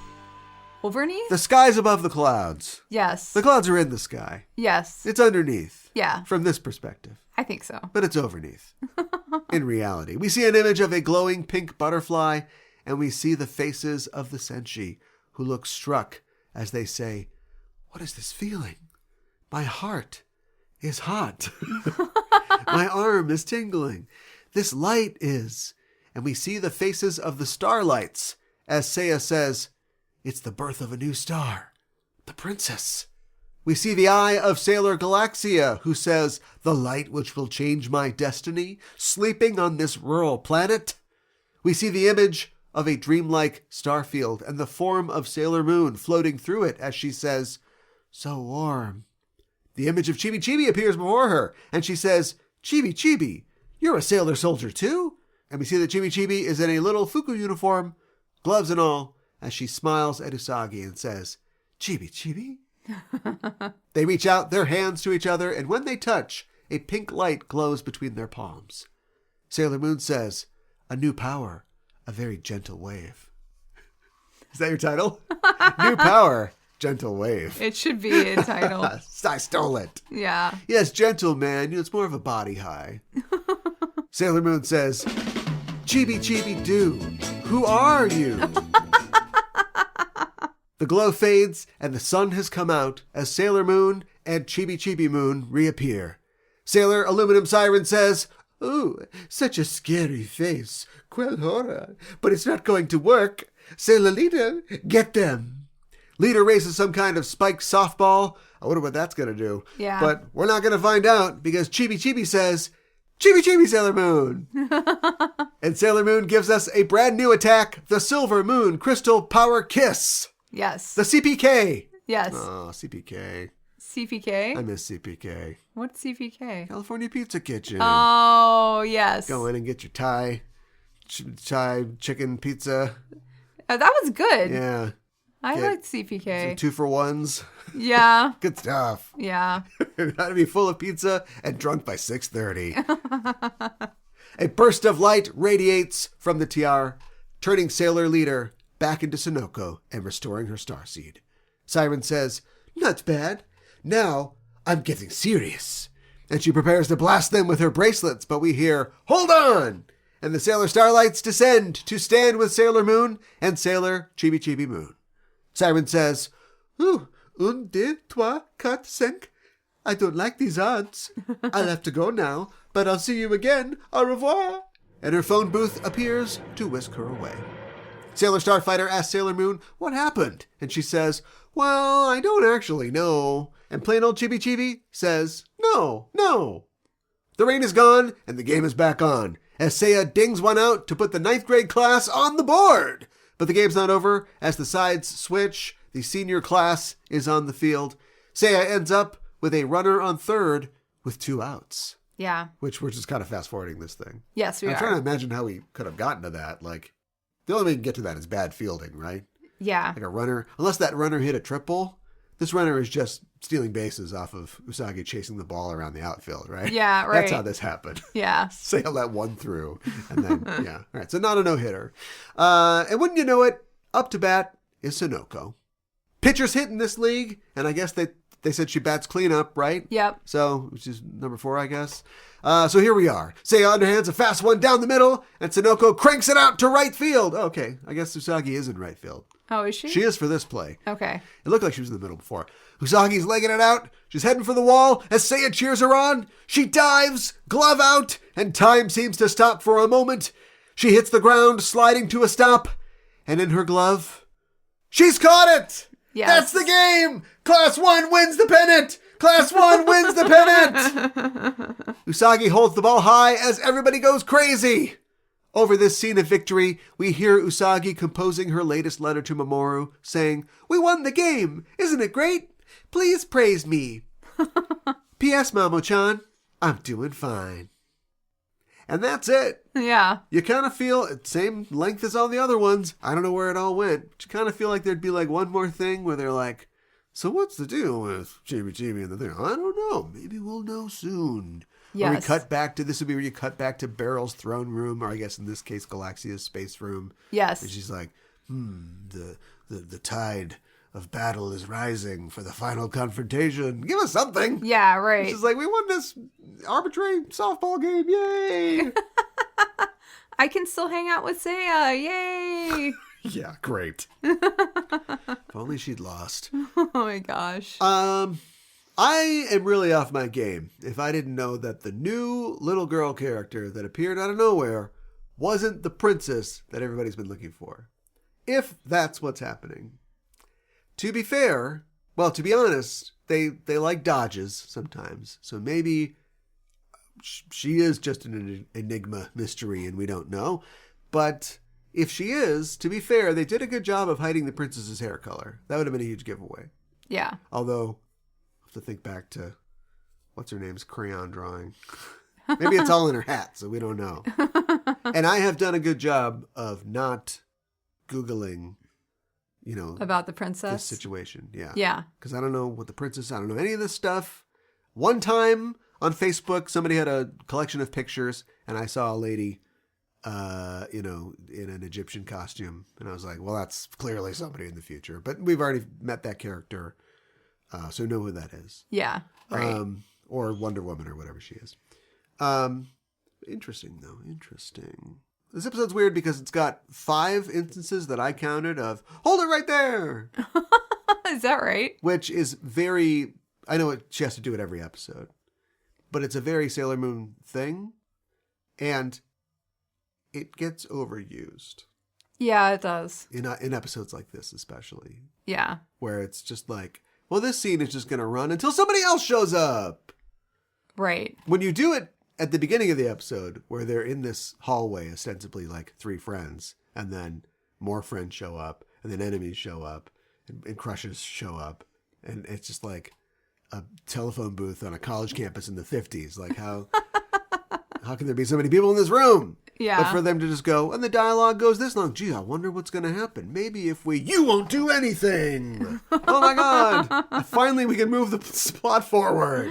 Overneath? The sky's above the clouds. Yes. The clouds are in the sky. Yes. It's underneath. Yeah. From this perspective. I think so. But it's overneath. In reality, we see an image of a glowing pink butterfly, and we see the faces of the Senshi, who look struck as they say, what is this feeling? My heart is hot. My arm is tingling. This light is. And we see the faces of the starlights as Seiya says, it's the birth of a new star, the princess. We see the eye of Sailor Galaxia, who says, the light which will change my destiny, sleeping on this rural planet. We see the image of a dreamlike starfield and the form of Sailor Moon floating through it as she says, so warm. The image of Chibi-Chibi appears before her, and she says, Chibi-Chibi, you're a sailor soldier too? And we see that Chibi-Chibi is in a little Fuku uniform, gloves and all, as she smiles at Usagi and says, Chibi-Chibi? They reach out their hands to each other, and when they touch, a pink light glows between their palms. Sailor Moon says, a new power, a very gentle wave. Is that your title? New power. Gentle wave. It should be a title. I stole it. Yeah. Yes, gentle man. It's more of a body high. Sailor Moon says, Chibi-Chibi do. Who are you? The glow fades and the sun has come out as Sailor Moon and Chibi-Chibi Moon reappear. Sailor Aluminum Siren says, Ooh, such a scary face. Quel horror. But it's not going to work. Sailor Leader, get them. Leader raises some kind of spiked softball. I wonder what that's going to do. Yeah. But we're not going to find out because Chibi-Chibi says, Chibi-Chibi, Sailor Moon. And Sailor Moon gives us a brand new attack, the Silver Moon Crystal Power Kiss. Yes. The CPK. Yes. Oh, CPK. CPK? I miss CPK. What's CPK? California Pizza Kitchen. Oh, yes. Go in and get your Thai chicken pizza. That was good. Yeah. I liked CPK. 2-for-1s. Yeah. Good stuff. Yeah. It had to be full of pizza and drunk by 6:30. A burst of light radiates from the TR, turning Sailor Leader back into Sonoko and restoring her starseed. Siren says, "Not bad. Now I'm getting serious." And she prepares to blast them with her bracelets, but we hear, "Hold on!" And the Sailor Starlights descend to stand with Sailor Moon and Sailor Chibi-Chibi Moon. Siren says, "Ooh, 1, 2, 3, 4, 5. I don't like these odds. I'll have to go now, but I'll see you again. Au revoir." And her phone booth appears to whisk her away. Sailor Starfighter asks Sailor Moon what happened, and she says, "Well, I don't actually know." And plain old Chibi-Chibi says, No. The rain is gone, and the game is back on, as Seiya dings one out to put the 9th grade class on the board. But the game's not over. As the sides switch, the senior class is on the field. Seiya ends up with a runner on third with 2 outs. Yeah. Which we're just kind of fast forwarding this thing. Yes, we I'm are. trying to imagine how we could have gotten to that. Like, the only way we can get to that is bad fielding, right? Yeah. Like a runner, unless that runner hit a triple, this runner is just stealing bases off of Usagi chasing the ball around the outfield, right? Yeah, right. That's how this happened. Yeah. Sail that one through, and then, yeah. All right, so not a no-hitter. And wouldn't you know it, up to bat is Sonoko. Pitchers hit in this league, and I guess they said she bats cleanup, right? Yep. So, which is number 4, I guess. So here we are. Seiya underhands a fast one down the middle, and Sonoko cranks it out to right field. Okay, I guess Usagi is in right field. Oh, is she? She is for this play. Okay. It looked like she was in the middle before. Usagi's legging it out. She's heading for the wall as Seiya cheers her on. She dives, glove out, and time seems to stop for a moment. She hits the ground, sliding to a stop. And in her glove, she's caught it! Yes. That's the game! Class 1 wins the pennant! Class 1 wins the pennant! Usagi holds the ball high as everybody goes crazy. Over this scene of victory, we hear Usagi composing her latest letter to Mamoru, saying, "We won the game! Isn't it great? Please praise me. P.S. Mamo-chan, I'm doing fine." And that's it. Yeah. You kind of feel it's same length as all the other ones. I don't know where it all went. But you kind of feel like there'd be like one more thing where they're like, "So what's the deal with Chibi-Chibi and the thing?" I don't know. Maybe we'll know soon. Yes. Or we cut back to, this would be where you cut back to Beryl's throne room, or I guess in this case, Galaxia's space room. Yes. And she's like, the tide of battle is rising for the final confrontation. Give us something. Yeah, right. She's like, we won this arbitrary softball game. Yay. I can still hang out with Seiya. Yay. Yeah, great. If only she'd lost. Oh my gosh. I am really off my game if I didn't know that the new little girl character that appeared out of nowhere wasn't the princess that everybody's been looking for. If that's what's happening. To be fair, well, to be honest, they like dodges sometimes. So maybe she is just an enigma mystery and we don't know. But if she is, to be fair, they did a good job of hiding the princess's hair color. That would have been a huge giveaway. Yeah. Although, I have to think back to, what's her name's crayon drawing. Maybe it's all in her hat, so we don't know. And I have done a good job of not Googling, About the princess? this situation. Yeah. Yeah. Because I don't know what the princess, I don't know any of this stuff. One time on Facebook, somebody had a collection of pictures, and I saw a lady, in an Egyptian costume. And I was like, well, that's clearly somebody in the future. But we've already met that character, so we know who that is. Yeah. Right. Or Wonder Woman or whatever she is. Interesting, though. Interesting. This episode's weird because it's got 5 instances that I counted of, hold it right there! Is that right? Which is very, I know she has to do it every episode, but it's a very Sailor Moon thing. And it gets overused. Yeah, it does. In episodes like this, especially. Yeah. Where it's just like, well, this scene is just going to run until somebody else shows up. Right. When you do it at the beginning of the episode, where they're in this hallway, ostensibly like 3 friends, and then more friends show up, and then enemies show up, and crushes show up, and it's just like a telephone booth on a college campus in the 50s. Like, how can there be so many people in this room? Yeah. But for them to just go, and the dialogue goes this long. Gee, I wonder what's going to happen. Maybe if you won't do anything. Oh my God. Finally, we can move the plot forward.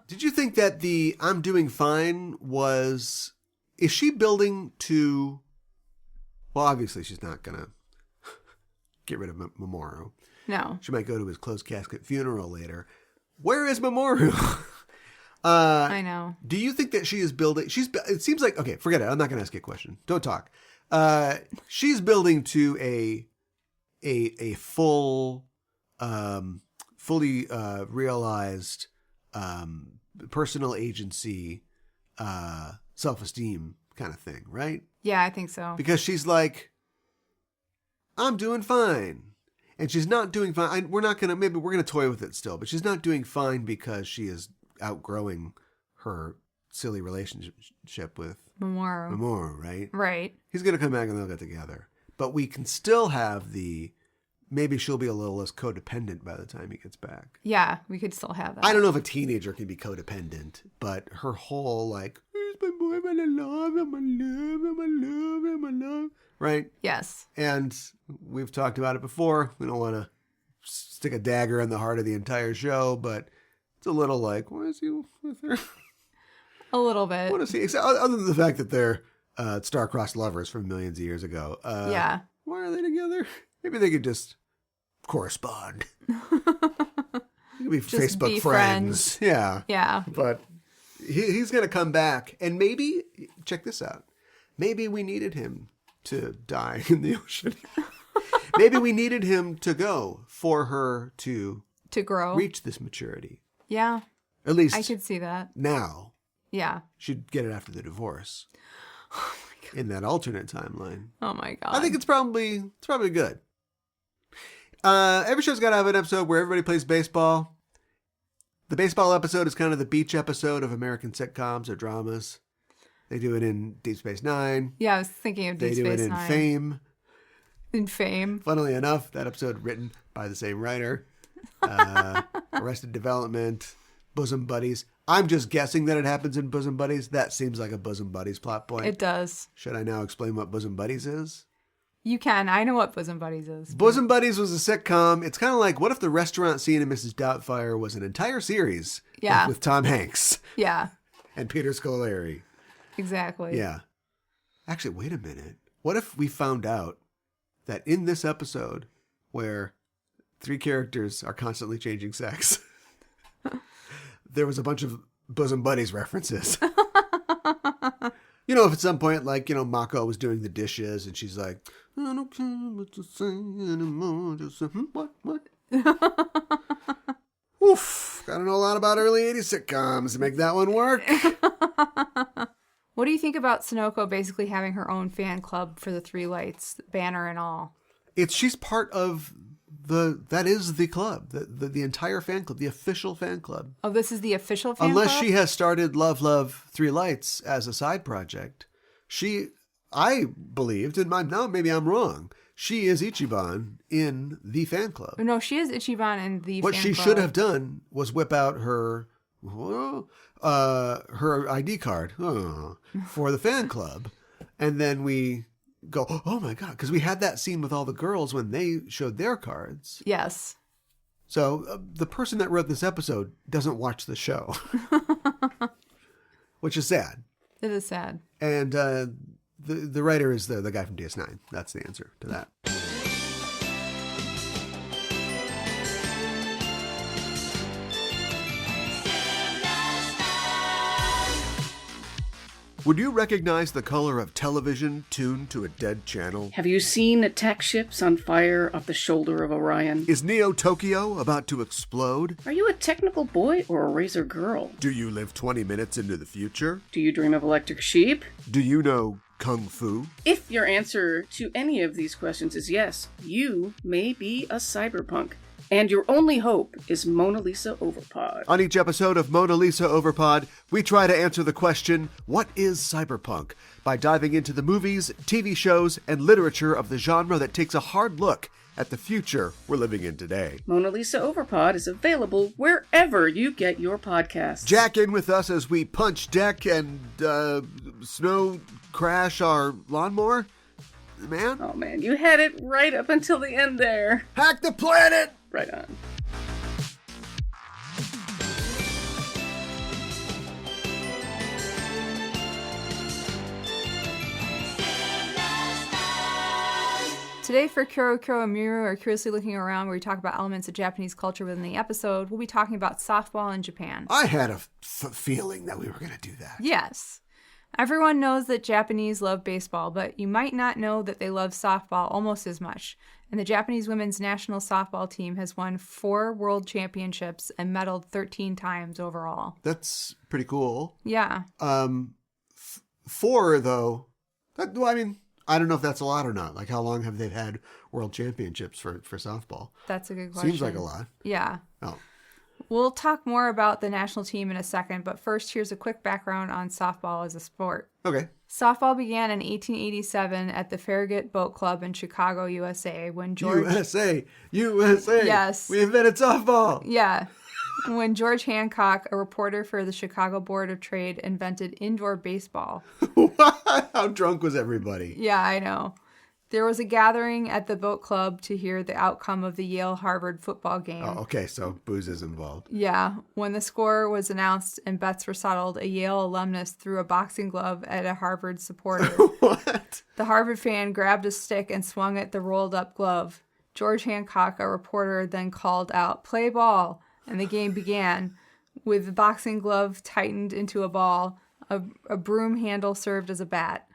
Did you think that the I'm doing fine is she building to, well, obviously she's not going to get rid of Mamoru. No. She might go to his closed casket funeral later. Where is Mamoru? I know. Do you think that she is building? It seems like, okay, forget it. I'm not going to ask you a question. Don't talk. She's building to a full, fully realized personal agency, self-esteem kind of thing, right? Yeah, I think so. Because she's like, I'm doing fine. And she's not doing fine. Maybe we're going to toy with it still, but she's not doing fine because she is outgrowing her silly relationship with Mamoru, right? Right. He's going to come back and they'll get together. But we can still have maybe she'll be a little less codependent by the time he gets back. Yeah, we could still have that. I don't know if a teenager can be codependent, but her whole like, where's my boyfriend? I love him, I love him, I love him, I love him. Right? Yes. And we've talked about it before. We don't want to stick a dagger in the heart of the entire show, but it's a little like, why is he with her? A little bit. What is he? Other than the fact that they're star-crossed lovers from millions of years ago. Yeah. Why are they together? Maybe they could just correspond. They could be Just Facebook be friends. Yeah. Yeah. But he's going to come back. And maybe, check this out. Maybe we needed him to die in the ocean. Maybe we needed him to go for her to grow. Reach this maturity. Yeah. At least I could see that. Now. Yeah. She'd get it after the divorce. Oh my God. In that alternate timeline. Oh my God. I think it's probably good. Every show's got to have an episode where everybody plays baseball. The baseball episode is kind of the beach episode of American sitcoms or dramas. They do it in Deep Space Nine. Yeah, I was thinking of Deep Space Nine. They do it in Fame. In Fame. Funnily enough, that episode written by the same writer. Arrested Development, Bosom Buddies. I'm just guessing that it happens in Bosom Buddies. That seems like a Bosom Buddies plot point. It does. Should I now explain what Bosom Buddies is? You can. I know what Bosom Buddies is. Bosom Buddies was a sitcom. It's kind of like, what if the restaurant scene in Mrs. Doubtfire was an entire series? Yeah. With Tom Hanks. Yeah. And Peter Scolari. Exactly. Yeah. Actually, wait a minute. What if we found out that in this episode, where 3 characters are constantly changing sex, there was a bunch of Bosom Buddies references. You know, if at some point, like, you know, Mako was doing the dishes and she's like, I don't care what to say anymore. Just say, what? Oof. Gotta know a lot about early 80s sitcoms to make that one work. What do you think about Sonoko basically having her own fan club for the 3 lights, banner and all? She's part of that is the club, the entire fan club, the official fan club. Oh, this is the official fan Unless club? she has started Love 3 Lights as a side project. I believed, and now maybe I'm wrong, she is Ichiban in the fan club. No, she is Ichiban in the What fan she club. should have done was whip out her ID card for the fan club, and then we go, oh my God, because we had that scene with all the girls when they showed their cards. Yes. So the person that wrote this episode doesn't watch the show, which is sad. It is sad. And the writer is the guy from DS9. That's the answer to that. Would you recognize the color of television tuned to a dead channel? Have you seen attack ships on fire off the shoulder of Orion? Is Neo Tokyo about to explode? Are you a technical boy or a razor girl? Do you live 20 minutes into the future? Do you dream of electric sheep? Do you know Kung Fu? If your answer to any of these questions is yes, you may be a cyberpunk. And your only hope is Mona Lisa Overpod. On each episode of Mona Lisa Overpod, we try to answer the question, what is cyberpunk? By diving into the movies, TV shows, and literature of the genre that takes a hard look at the future we're living in today. Mona Lisa Overpod is available wherever you get your podcasts. Jack in with us as we punch deck and snow crash our lawnmower? Man? Oh man, you had it right up until the end there. Hack the planet! Right on. Today for Kuro Kuro Miru, or Curiously Looking Around, where we talk about elements of Japanese culture within the episode, we'll be talking about softball in Japan. I had a feeling that we were going to do that. Yes. Everyone knows that Japanese love baseball, but you might not know that they love softball almost as much. And the Japanese women's national softball team has won 4 world championships and medaled 13 times overall. That's pretty cool. Yeah. 4, though, well, I mean, I don't know if that's a lot or not. Like, how long have they had world championships for softball? That's a good question. Seems like a lot. Yeah. Oh. We'll talk more about the national team in a second, but first, here's a quick background on softball as a sport. Okay. Softball began in 1887 at the Farragut Boat Club in Chicago, USA, when George... USA! Yes. We invented softball! Yeah. When George Hancock, a reporter for the Chicago Board of Trade, invented indoor baseball. How drunk was everybody? Yeah, I know. There was a gathering at the boat club to hear the outcome of the Yale-Harvard football game. Oh, okay, so booze is involved. Yeah. When the score was announced and bets were settled, a Yale alumnus threw a boxing glove at a Harvard supporter. What? The Harvard fan grabbed a stick and swung at the rolled-up glove. George Hancock, a reporter, then called out, "Play ball," and the game began. With the boxing glove tightened into a ball, a broom handle served as a bat.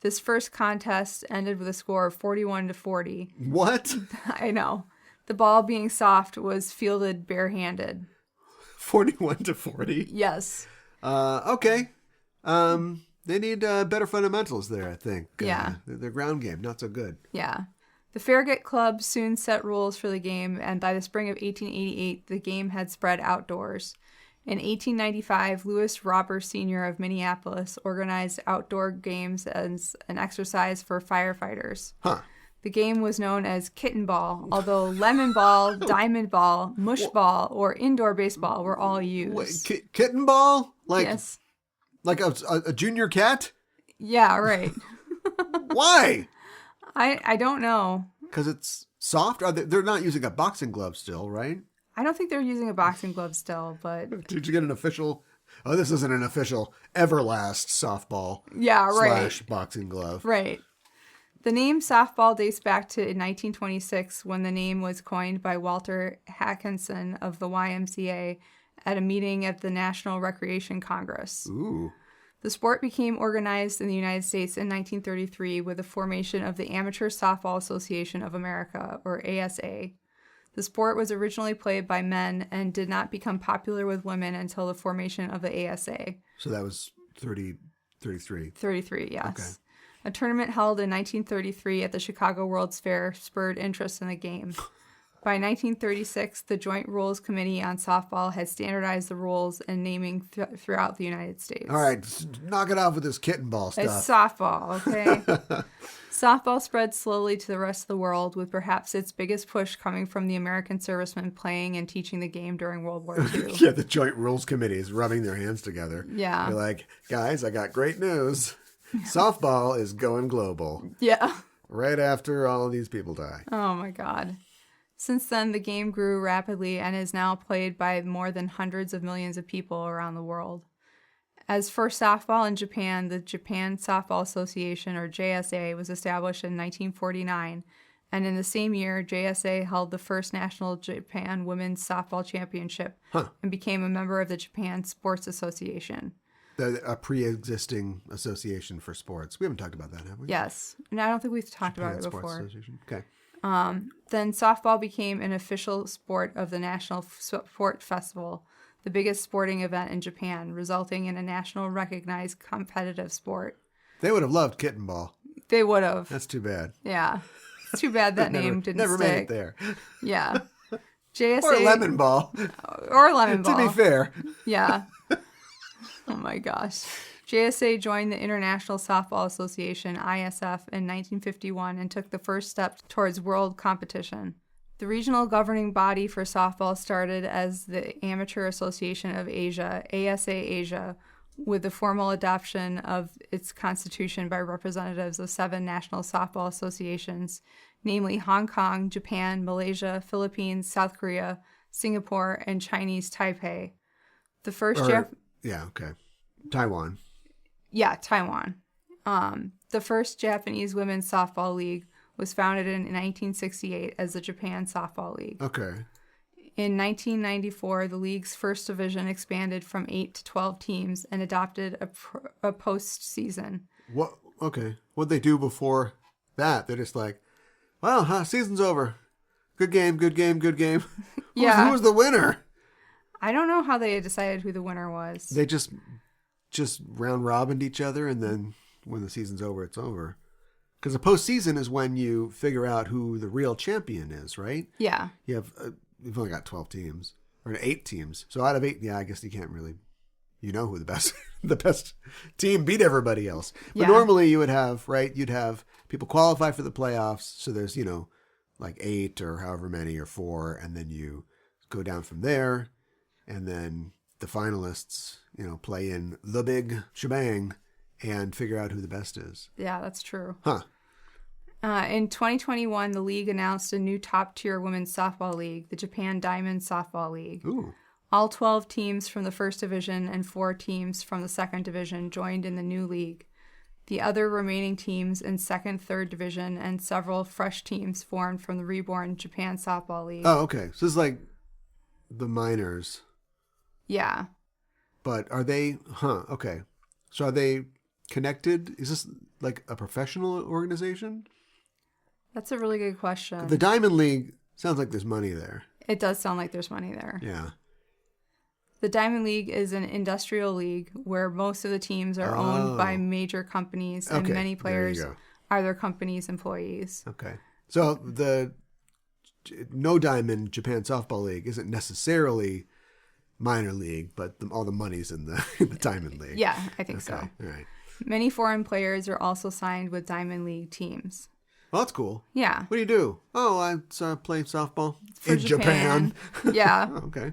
This first contest ended with a score of 41-40. What? I know. The ball, being soft, was fielded barehanded. 41-40? Yes. Okay. They need better fundamentals there, I think. Yeah. Their ground game, not so good. Yeah. The Farragut Club soon set rules for the game, and by the spring of 1888, the game had spread outdoors. In 1895, Louis Robber Sr. of Minneapolis organized outdoor games as an exercise for firefighters. Huh. The game was known as kittenball, although lemon ball, diamond ball, mush ball, or indoor baseball were all used. Wait, kitten ball? Like, yes. Like a junior cat? Yeah, right. Why? I don't know. Because it's soft? They're not using a boxing glove still, right? I don't think they're using a boxing glove still, but... Did you get an official... Oh, this isn't an official Everlast softball. Yeah, right. / boxing glove. Right. The name softball dates back to 1926 when the name was coined by Walter Hackinson of the YMCA at a meeting at the National Recreation Congress. Ooh. The sport became organized in the United States in 1933 with the formation of the Amateur Softball Association of America, or ASA. The sport was originally played by men and did not become popular with women until the formation of the ASA. So that was 33. 33, yes. Okay. A tournament held in 1933 at the Chicago World's Fair spurred interest in the game. By 1936, the Joint Rules Committee on Softball had standardized the rules and naming throughout the United States. All right, knock it off with this kitten ball stuff. It's softball, okay? Softball spread slowly to the rest of the world, with perhaps its biggest push coming from the American servicemen playing and teaching the game during World War II. Yeah, the Joint Rules Committee is rubbing their hands together. Yeah. They're like, guys, I got great news. Softball is going global. Yeah. Right after all of these people die. Oh, my God. Since then, the game grew rapidly and is now played by more than hundreds of millions of people around the world. As for softball in Japan, the Japan Softball Association, or JSA, was established in 1949, and in the same year, JSA held the first National Japan Women's Softball Championship and became a member of the Japan Sports Association. A pre-existing association for sports. We haven't talked about that, have we? Yes. And I don't think we've talked Japan about it Sports before. Association. Okay. Then softball became an official sport of the National Sport Festival, the biggest sporting event in Japan, resulting in a national recognized competitive sport. They would have loved kittenball. They would have. That's too bad. Yeah. It's too bad that name didn't never stick. made it there. Yeah. JSA. Or lemon ball. Or lemon ball. To be fair. Yeah. Oh my gosh. JSA joined the International Softball Association, ISF, in 1951 and took the first step towards world competition. The regional governing body for softball started as the Amateur Association of Asia, ASA Asia, with the formal adoption of its constitution by representatives of 7 national softball associations, namely Hong Kong, Japan, Malaysia, Philippines, South Korea, Singapore, and Chinese Taipei. The first Taiwan. Yeah, Taiwan. The first Japanese women's softball league was founded in 1968 as the Japan Softball League. Okay. In 1994, the league's first division expanded from 8 to 12 teams and adopted a postseason. What? Okay. What'd they do before that? They're just like, well, season's over. Good game, good game, good game. Yeah. Who was the winner? I don't know how they decided who the winner was. They just round robined each other, and then when the season's over, it's over. Because the postseason is when you figure out who the real champion is, right? Yeah. You've only got 12 teams or 8 teams. So out of 8, I guess you can't really, who the best team beat everybody else. But normally you would have, right? You'd have people qualify for the playoffs. So there's, like 8 or however many or 4, and then you go down from there, and then the finalists, play in the big shebang and figure out who the best is. Yeah, that's true. Huh. In 2021, the league announced a new top-tier women's softball league, the Japan Diamond Softball League. Ooh. All 12 teams from the first division and 4 teams from the second division joined in the new league. The other remaining teams in second, third division, and several fresh teams formed from the reborn Japan Softball League. Oh, okay. So this is like the minors. Yeah. But are they, okay. So are they connected? Is this like a professional organization? That's a really good question. The Diamond League sounds like there's money there. It does sound like there's money there. Yeah. The Diamond League is an industrial league where most of the teams are owned by major companies, and many players are their company's employees. Okay. So the No Diamond Japan Softball League isn't necessarily minor league, but all the money's in the Diamond League. Yeah, I think so. All right. Many foreign players are also signed with Diamond League teams. Well, that's cool. Yeah. What do you do? Oh, I play softball For in Japan. Yeah. Oh, okay.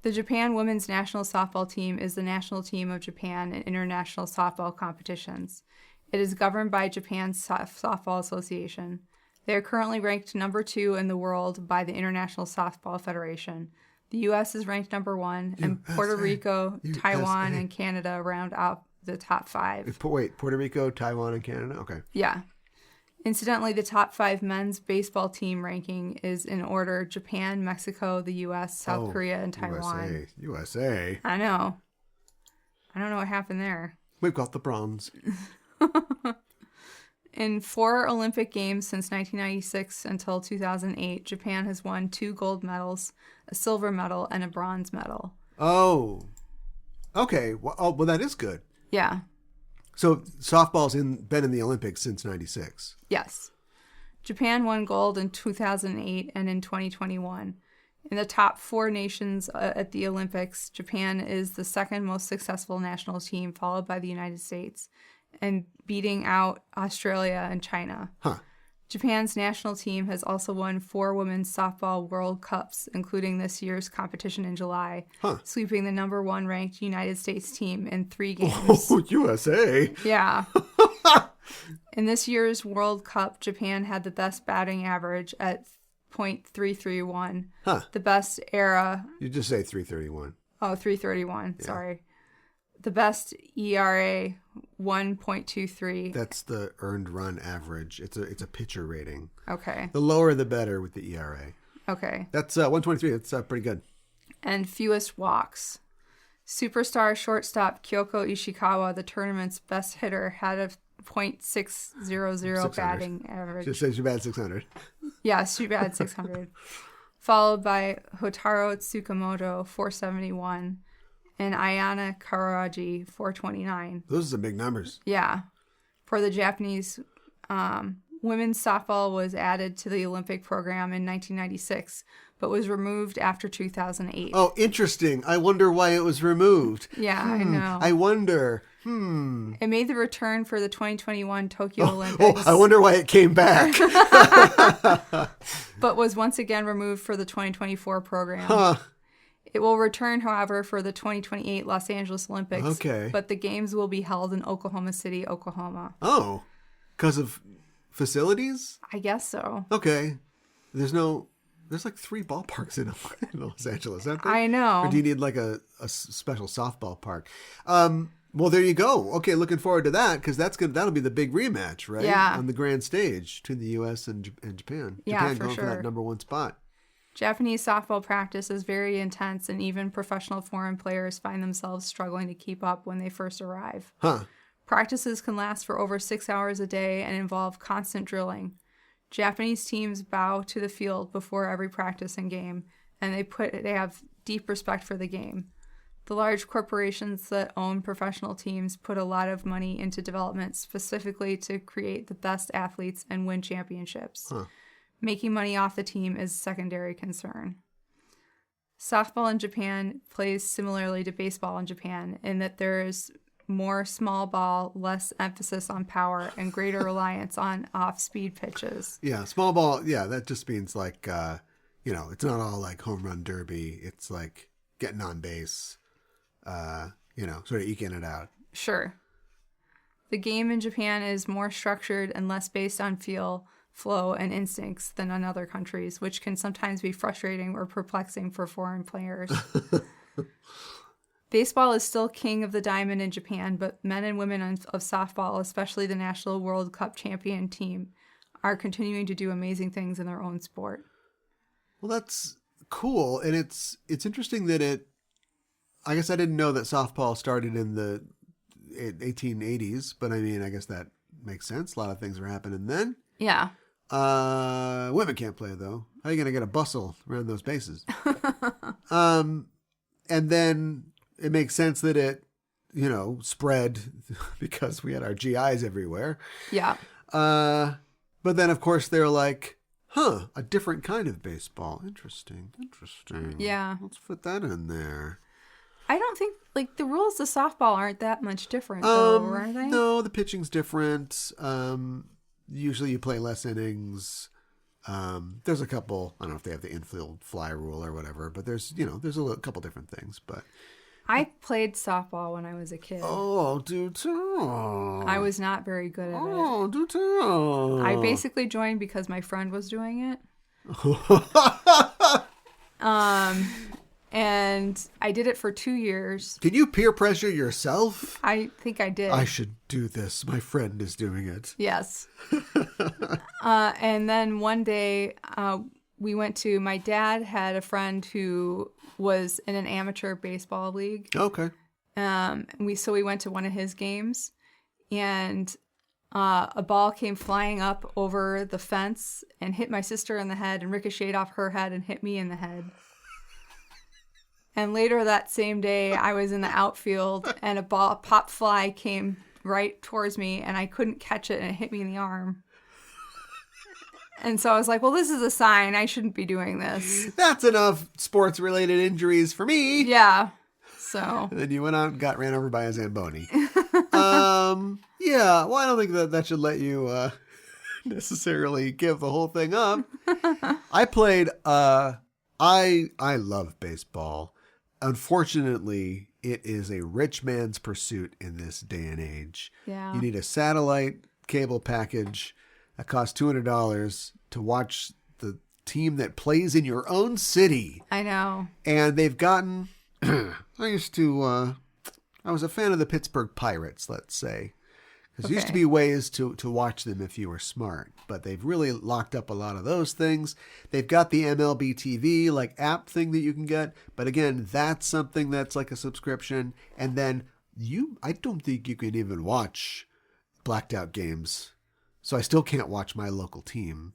The Japan women's national softball team is the national team of Japan in international softball competitions. It is governed by Japan's Softball Association. They are currently ranked number 2 in the world by the International Softball Federation. The U.S. is ranked number 1, and Puerto Rico, Taiwan, and Canada round out the top 5. Wait, Puerto Rico, Taiwan, and Canada? Okay. Yeah. Incidentally, the top 5 men's baseball team ranking is in order: Japan, Mexico, the U.S., South Korea, and Taiwan. USA. I know. I don't know what happened there. We've got the bronze. In 4 Olympic Games since 1996 until 2008, Japan has won 2 gold medals, a silver medal, and a bronze medal. Oh. Okay. Well, that is good. Yeah. So softball's been in the Olympics since 96. Yes. Japan won gold in 2008 and in 2021. In the top 4 nations at the Olympics, Japan is the second most successful national team, followed by the United States, and beating out Australia and China. Huh. Japan's national team has also won 4 women's softball World Cups, including this year's competition in July, sweeping the number 1 ranked United States team in 3 games. Oh, USA. Yeah. In this year's World Cup, Japan had the best batting average at .331. Huh. The best era... You just say 331. Oh, 331. Yeah. Sorry. The best ERA, 1.23. That's the earned run average. It's a pitcher rating. Okay. The lower the better with the ERA. Okay. That's 123. That's pretty good. And fewest walks. Superstar shortstop Kyoko Ishikawa, the tournament's best hitter, had a .600 batting average. Just says you batted 600. Yeah, she batted 600. Followed by Hotaro Tsukamoto, 471, and Ayana Karaji, 429. Those are some big numbers. Yeah. For the Japanese, women's softball was added to the Olympic program in 1996, but was removed after 2008. Oh, interesting. I wonder why it was removed. Yeah, I know. I wonder. It made the return for the 2021 Tokyo Olympics. Oh, I wonder why it came back. But was once again removed for the 2024 program. Huh. It will return, however, for the 2028 Los Angeles Olympics. Okay. But the games will be held in Oklahoma City, Oklahoma. Oh, because of facilities? I guess so. Okay. There's like 3 ballparks in Los Angeles, aren't there? I know. Or do you need like a special softball park? Well, there you go. Okay, looking forward to that because that'll be the big rematch, right? Yeah. On the grand stage between the U.S. and Japan. Yeah, Japan for going sure. for that number 1 spot. Japanese softball practice is very intense, and even professional foreign players find themselves struggling to keep up when they first arrive. Huh. Practices can last for over 6 hours a day and involve constant drilling. Japanese teams bow to the field before every practice and game, and they have deep respect for the game. The large corporations that own professional teams put a lot of money into development specifically to create the best athletes and win championships. Huh. Making money off the team is a secondary concern. Softball in Japan plays similarly to baseball in Japan in that there is more small ball, less emphasis on power, and greater reliance on off-speed pitches. Yeah, small ball, yeah, that just means like, it's not all like home run derby. It's like getting on base, sort of eking it out. Sure. The game in Japan is more structured and less based on feel, flow, and instincts than in other countries, which can sometimes be frustrating or perplexing for foreign players. Baseball is still king of the diamond in Japan, but men and women of softball, especially the National World Cup champion team, are continuing to do amazing things in their own sport. Well, that's cool. And it's interesting that I guess I didn't know that softball started in the 1880s, but I mean, I guess that makes sense. A lot of things were happening then. Yeah. Women can't play, though. How are you going to get a bustle around those bases? And then it makes sense that it, spread because we had our GIs everywhere. Yeah. But then, of course, they're like, a different kind of baseball. Interesting. Yeah. Let's put that in there. I don't think, the rules of softball aren't that much different, though, are they? No, the pitching's different. Usually you play less innings. There's a couple, I don't know if they have the infield fly rule or whatever, but there's a couple different things, but. I played softball when I was a kid. Oh, do tell. I was not very good at it. Oh, do tell. I basically joined because my friend was doing it. And I did it for 2 years. Can you peer pressure yourself? I think I did. I should do this. My friend is doing it. Yes. And then one day my dad had a friend who was in an amateur baseball league. Okay. We went to one of his games, and a ball came flying up over the fence and hit my sister in the head and ricocheted off her head and hit me in the head. And later that same day, I was in the outfield and a pop fly came right towards me and I couldn't catch it and it hit me in the arm. And so I was like, well, this is a sign. I shouldn't be doing this. That's enough sports-related injuries for me. Yeah. So. And then you went out and got ran over by a Zamboni. Yeah. Well, I don't think that should let you necessarily give the whole thing up. I played. I love baseball. Unfortunately, it is a rich man's pursuit in this day and age. Yeah. You need a satellite cable package that costs $200 to watch the team that plays in your own city. I know. And they've gotten... I was a fan of the Pittsburgh Pirates, let's say. There used to be ways to watch them if you were smart, but they've really locked up a lot of those things. They've got the MLB TV like app thing that you can get, but again, that's something that's like a subscription. And then I don't think you can even watch blacked out games, so I still can't watch my local team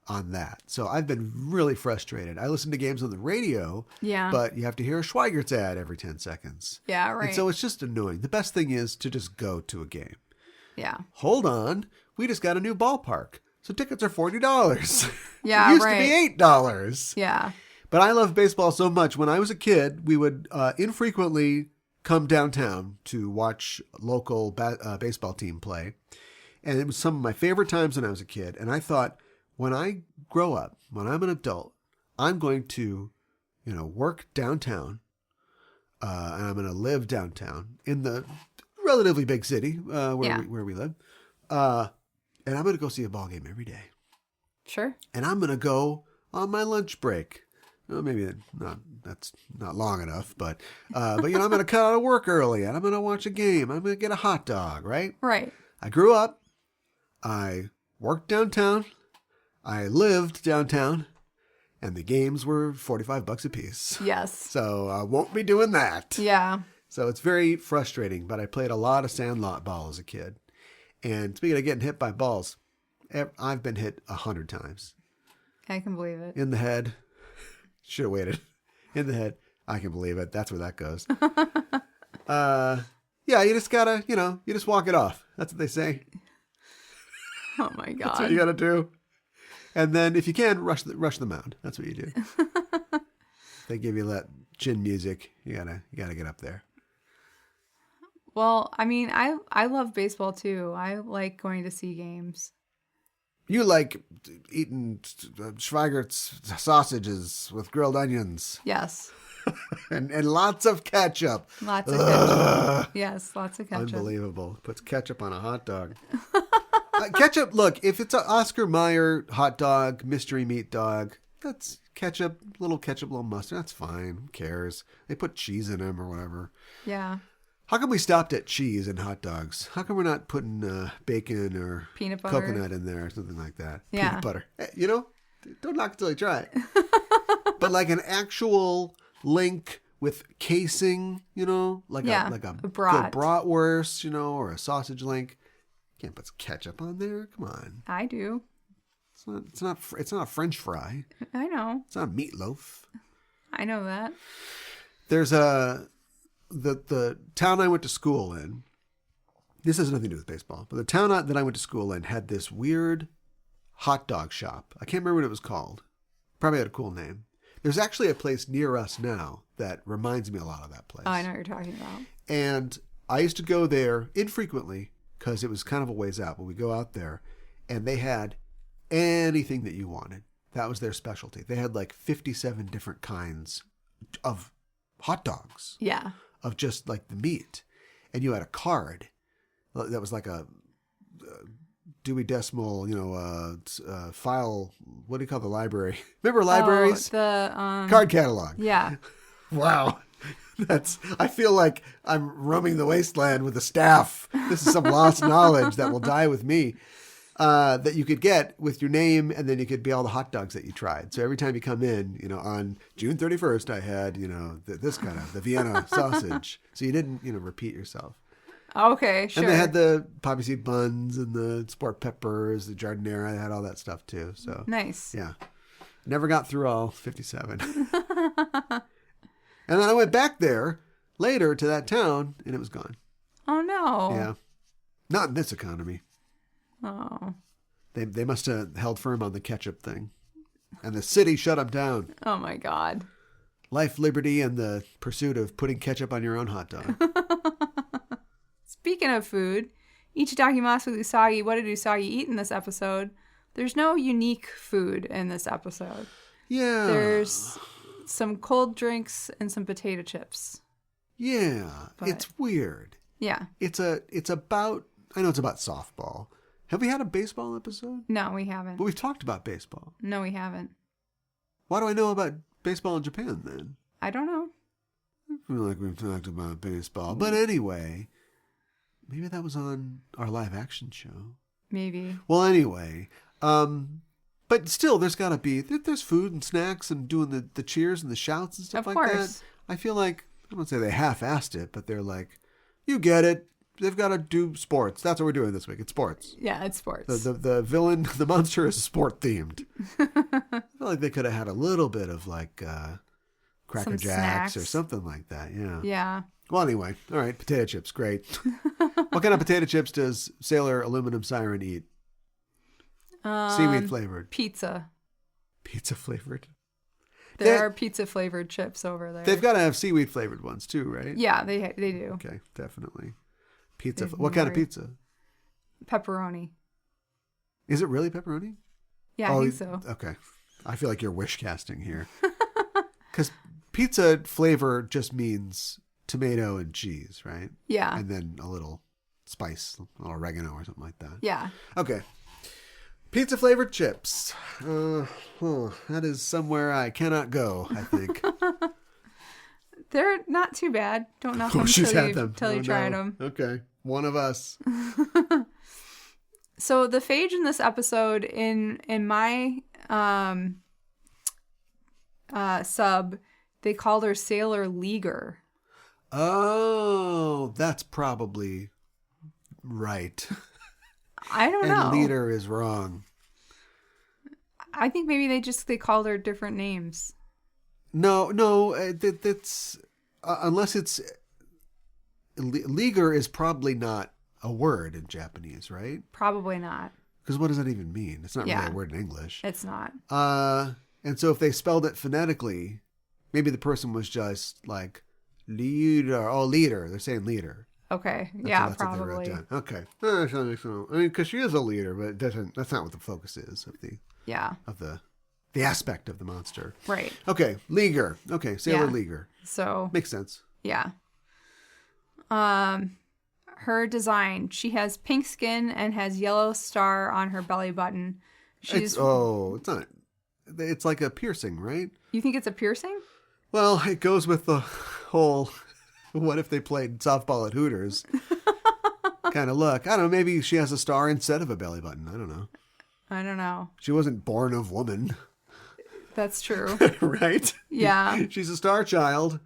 on that. So I've been really frustrated. I listen to games on the radio, but you have to hear a Schweigert's ad every 10 seconds. Yeah, right. And so it's just annoying. The best thing is to just go to a game. Yeah. Hold on. We just got a new ballpark. So tickets are $40. Yeah, it used to be $8. Yeah. But I love baseball so much. When I was a kid, we would infrequently come downtown to watch local baseball team play. And it was some of my favorite times when I was a kid. And I thought, when I grow up, when I'm an adult, I'm going to, work downtown, and I'm going to live downtown in the relatively big city where we live, and I'm going to go see a ball game every day. Sure. And I'm going to go on my lunch break. Well, maybe that's not long enough, but I'm going to cut out of work early, and I'm going to watch a game. I'm going to get a hot dog, right? Right. I grew up. I worked downtown. I lived downtown, and the games were $45 a piece. Yes. So I won't be doing that. Yeah. So it's very frustrating, but I played a lot of sandlot ball as a kid. And speaking of getting hit by balls, I've been hit 100 times. I can believe it. In the head. Should have waited. In the head. I can believe it. That's where that goes. You just gotta, you just walk it off. That's what they say. Oh my God. That's what you gotta do. And then if you can, rush the mound. That's what you do. They give you that chin music. You gotta get up there. Well, I mean, I love baseball too. I like going to see games. You like eating Schweigert's sausages with grilled onions. Yes. and lots of ketchup. Lots of ketchup. Yes, lots of ketchup. Unbelievable. Puts ketchup on a hot dog. Ketchup, look, if it's an Oscar Mayer hot dog, mystery meat dog, that's ketchup, little mustard. That's fine. Who cares? They put cheese in them or whatever. Yeah. How come we stopped at cheese and hot dogs? How come we're not putting bacon or peanut butter, coconut in there or something like that? Yeah. Peanut butter. Don't knock it till you try it. But like an actual link with casing, like a good bratwurst, or a sausage link. Can't put ketchup on there. Come on. I do. It's not a French fry. I know. It's not a meatloaf. I know that. There's the town I went to school in. This has nothing to do with baseball, but the town that I went to school in had this weird hot dog shop. I can't remember what it was called. Probably had a cool name. There's actually a place near us now that reminds me a lot of that place. Oh, I know what you're talking about. And I used to go there infrequently because it was kind of a ways out, but we go out there and they had anything that you wanted. That was their specialty. They had like 57 different kinds of hot dogs. Yeah. Of just like the meat. And you had a card that was like a Dewey Decimal, file. What do you call the library? Remember libraries? The card catalog. Yeah. Wow. I feel like I'm roaming the wasteland with a staff. This is some lost knowledge that will die with me. That you could get with your name, and then you could be all the hot dogs that you tried. So every time you come in, on June 31st, I had, this kind of, the Vienna sausage. So you didn't, repeat yourself. Okay, sure. And they had the poppy seed buns and the sport peppers, the jardinera. They had all that stuff too. So nice. Yeah. Never got through all 57. And then I went back there later to that town, and it was gone. Oh, no. Yeah. Not in this economy. Oh. They must have held firm on the ketchup thing. And the city shut them down. Oh, my God. Life, liberty, and the pursuit of putting ketchup on your own hot dog. Speaking of food, Ichidakimasu with Usagi. What did Usagi eat in this episode? There's no unique food in this episode. Yeah. There's some cold drinks and some potato chips. Yeah. It's weird. Yeah. It's about softball. Have we had a baseball episode? No, we haven't. But we've talked about baseball. No, we haven't. Why do I know about baseball in Japan then? I don't know. I feel like we've talked about baseball. But anyway, Maybe that was on our live action show. Maybe. Well, anyway, but still, there's got to be, there's food and snacks and doing the cheers and the shouts and stuff Of like course. that. I feel like, I don't say they half-assed it, but they're like, you get it. They've got to do sports. That's what we're doing this week. It's sports. Yeah, it's sports. The villain, the monster is sport-themed. I feel like they could have had a little bit of like Cracker Some Jacks snacks. or something like that. Yeah. Yeah. Well, anyway, all right, potato chips, great. What kind of potato chips does Sailor Aluminum Siren eat? Seaweed flavored. Pizza. Pizza flavored. There are pizza flavored chips over there. They've got to have seaweed flavored ones too, right? Yeah, they do. Okay, definitely. Pizza. They've What kind of very- pizza? Pepperoni. Is it really pepperoni? Yeah, I think so. Okay. I feel like you're wish casting here. Because pizza flavor just means tomato and cheese, right? Yeah. And then a little spice, a little oregano or something like that. Yeah. Okay. Pizza flavored chips. That is somewhere I cannot go, I think. They're not too bad. Don't knock them She's till had you, them. till you Oh, tried no. them. Okay. One of us. So the phage in this episode, in my sub, they called her Sailor Leaguer. Oh, that's probably right. I don't know. And leader is wrong. I think maybe they called her different names. No, that's unless it's leaguer is probably not a word in Japanese, right? Probably not. Because what does that even mean? It's not really Yeah. a word in English. It's not. And so if they spelled it phonetically, maybe the person was just like leader. Oh, leader. They're saying leader. Okay. That's Yeah, what they wrote probably. down. Okay. I mean, because she is a leader, but it doesn't. That's not what the focus is Yeah. of the aspect of the monster. Right. Okay, leaguer. Okay, Sailor Yeah. Leaguer. So Makes sense. yeah. Her design. She has pink skin and has yellow star on her belly button. It's not. It's like a piercing, right? You think it's a piercing? Well, it goes with the whole what if they played softball at Hooters kind of look. I don't know, maybe she has a star instead of a belly button. I don't know. I don't know. She wasn't born of woman, That's true. right? Yeah. She's a star child.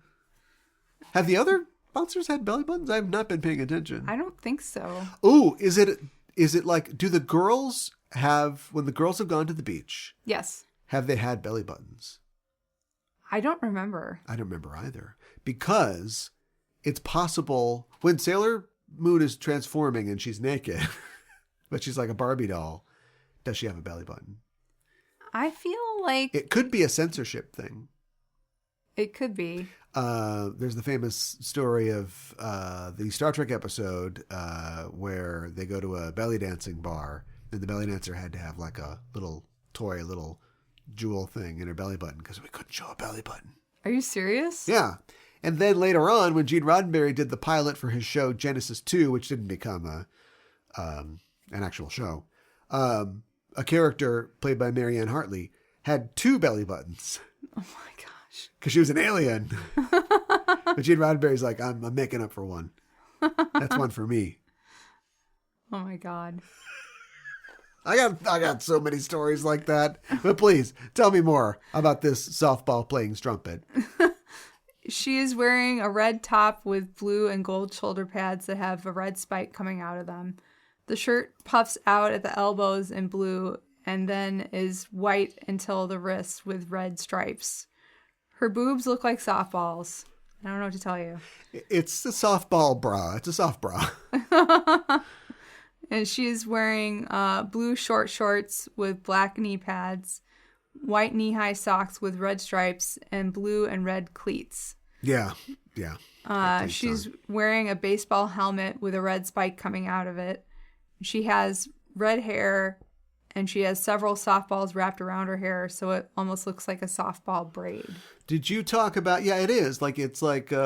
Have the other monsters had belly buttons? I've not been paying attention. I don't think so. Ooh, is it like, do the girls have, when the girls have gone to the beach, Yes. have they had belly buttons? I don't remember. I don't remember either. Because it's possible when Sailor Moon is transforming and she's naked, but she's like a Barbie doll, does she have a belly button? I feel like It could be a censorship thing. it could be. There's the famous story of the Star Trek episode where they go to a belly dancing bar, and the belly dancer had to have like a little toy, a little jewel thing in her belly button because we couldn't show a belly button. Are you serious? Yeah. And then later on, when Gene Roddenberry did the pilot for his show Genesis 2, which didn't become an actual show, a character played by Marianne Hartley had 2 belly buttons. Oh my gosh. Because she was an alien. But Gene Roddenberry's like, I'm making up for one. That's one for me. Oh my god. I got so many stories like that. But please, tell me more about this softball playing strumpet. She is wearing a red top with blue and gold shoulder pads that have a red spike coming out of them. The shirt puffs out at the elbows in blue and then is white until the wrists with red stripes. Her boobs look like softballs. I don't know what to tell you. It's a softball bra. It's a soft bra. And she's wearing blue short shorts with black knee pads, white knee-high socks with red stripes, and blue and red cleats. Yeah. She's wearing a baseball helmet with a red spike coming out of it. She has red hair, and she has several softballs wrapped around her hair, so it almost looks like a softball braid. Did you talk about, yeah, it is. Like, it's like, I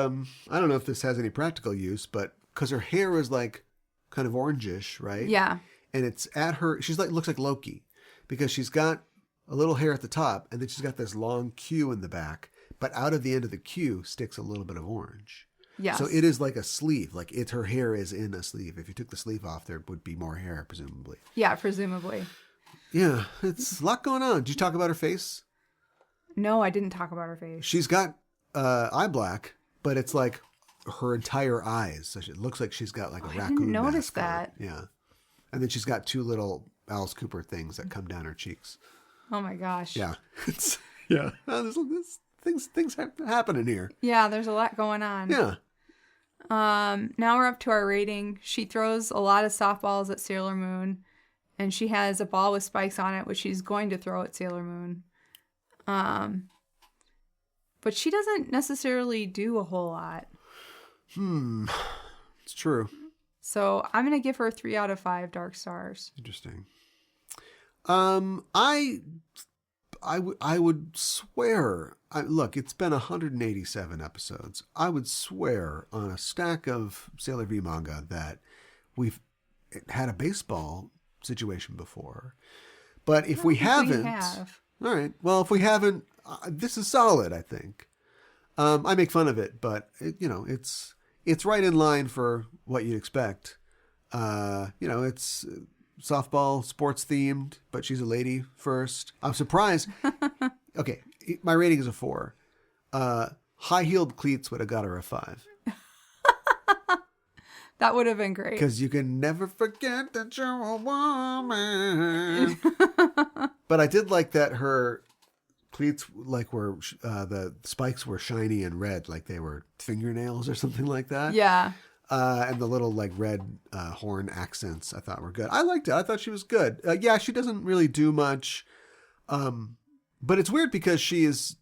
don't know if this has any practical use, but because her hair is like kind of orangish, right? Yeah. And it's at her, she's like, looks like Loki because she's got a little hair at the top and then she's got this long queue in the back, but out of the end of the queue sticks a little bit of orange. Yes. So it is like a sleeve. Like her hair is in a sleeve. If you took the sleeve off, there would be more hair, presumably. Yeah, presumably. Yeah, it's a lot going on. Did you talk about her face? No, I didn't talk about her face. She's got eye black, but it's like her entire eyes. So it looks like she's got like a raccoon. I didn't notice mask on. that. Yeah. And then she's got two little Alice Cooper things that come down her cheeks. Oh my gosh. Yeah. There's things happening here. Yeah, there's a lot going on. Yeah. Now we're up to our rating. She throws a lot of softballs at Sailor Moon, and she has a ball with spikes on it, which she's going to throw at Sailor Moon. But she doesn't necessarily do a whole lot. It's true. So I'm going to give her 3 out of 5 dark stars. Interesting. I would swear, look, it's been 187 episodes. I would swear on a stack of Sailor V manga that we've had a baseball situation before. But if we haven't, all right. Well, if we haven't, this is solid, I think. I make fun of it, but it's right in line for what you'd expect. It's softball, sports themed, but she's a lady first. I'm surprised. Okay, my rating is a 4. High-heeled cleats would have got her a 5. That would have been great. Because you can never forget that you're a woman. But I did like that her cleats were the spikes were shiny and red, like they were fingernails or something like that. Yeah. And the little red horn accents I thought were good. I liked it. I thought she was good. Yeah, she doesn't really do much. But it's weird because she is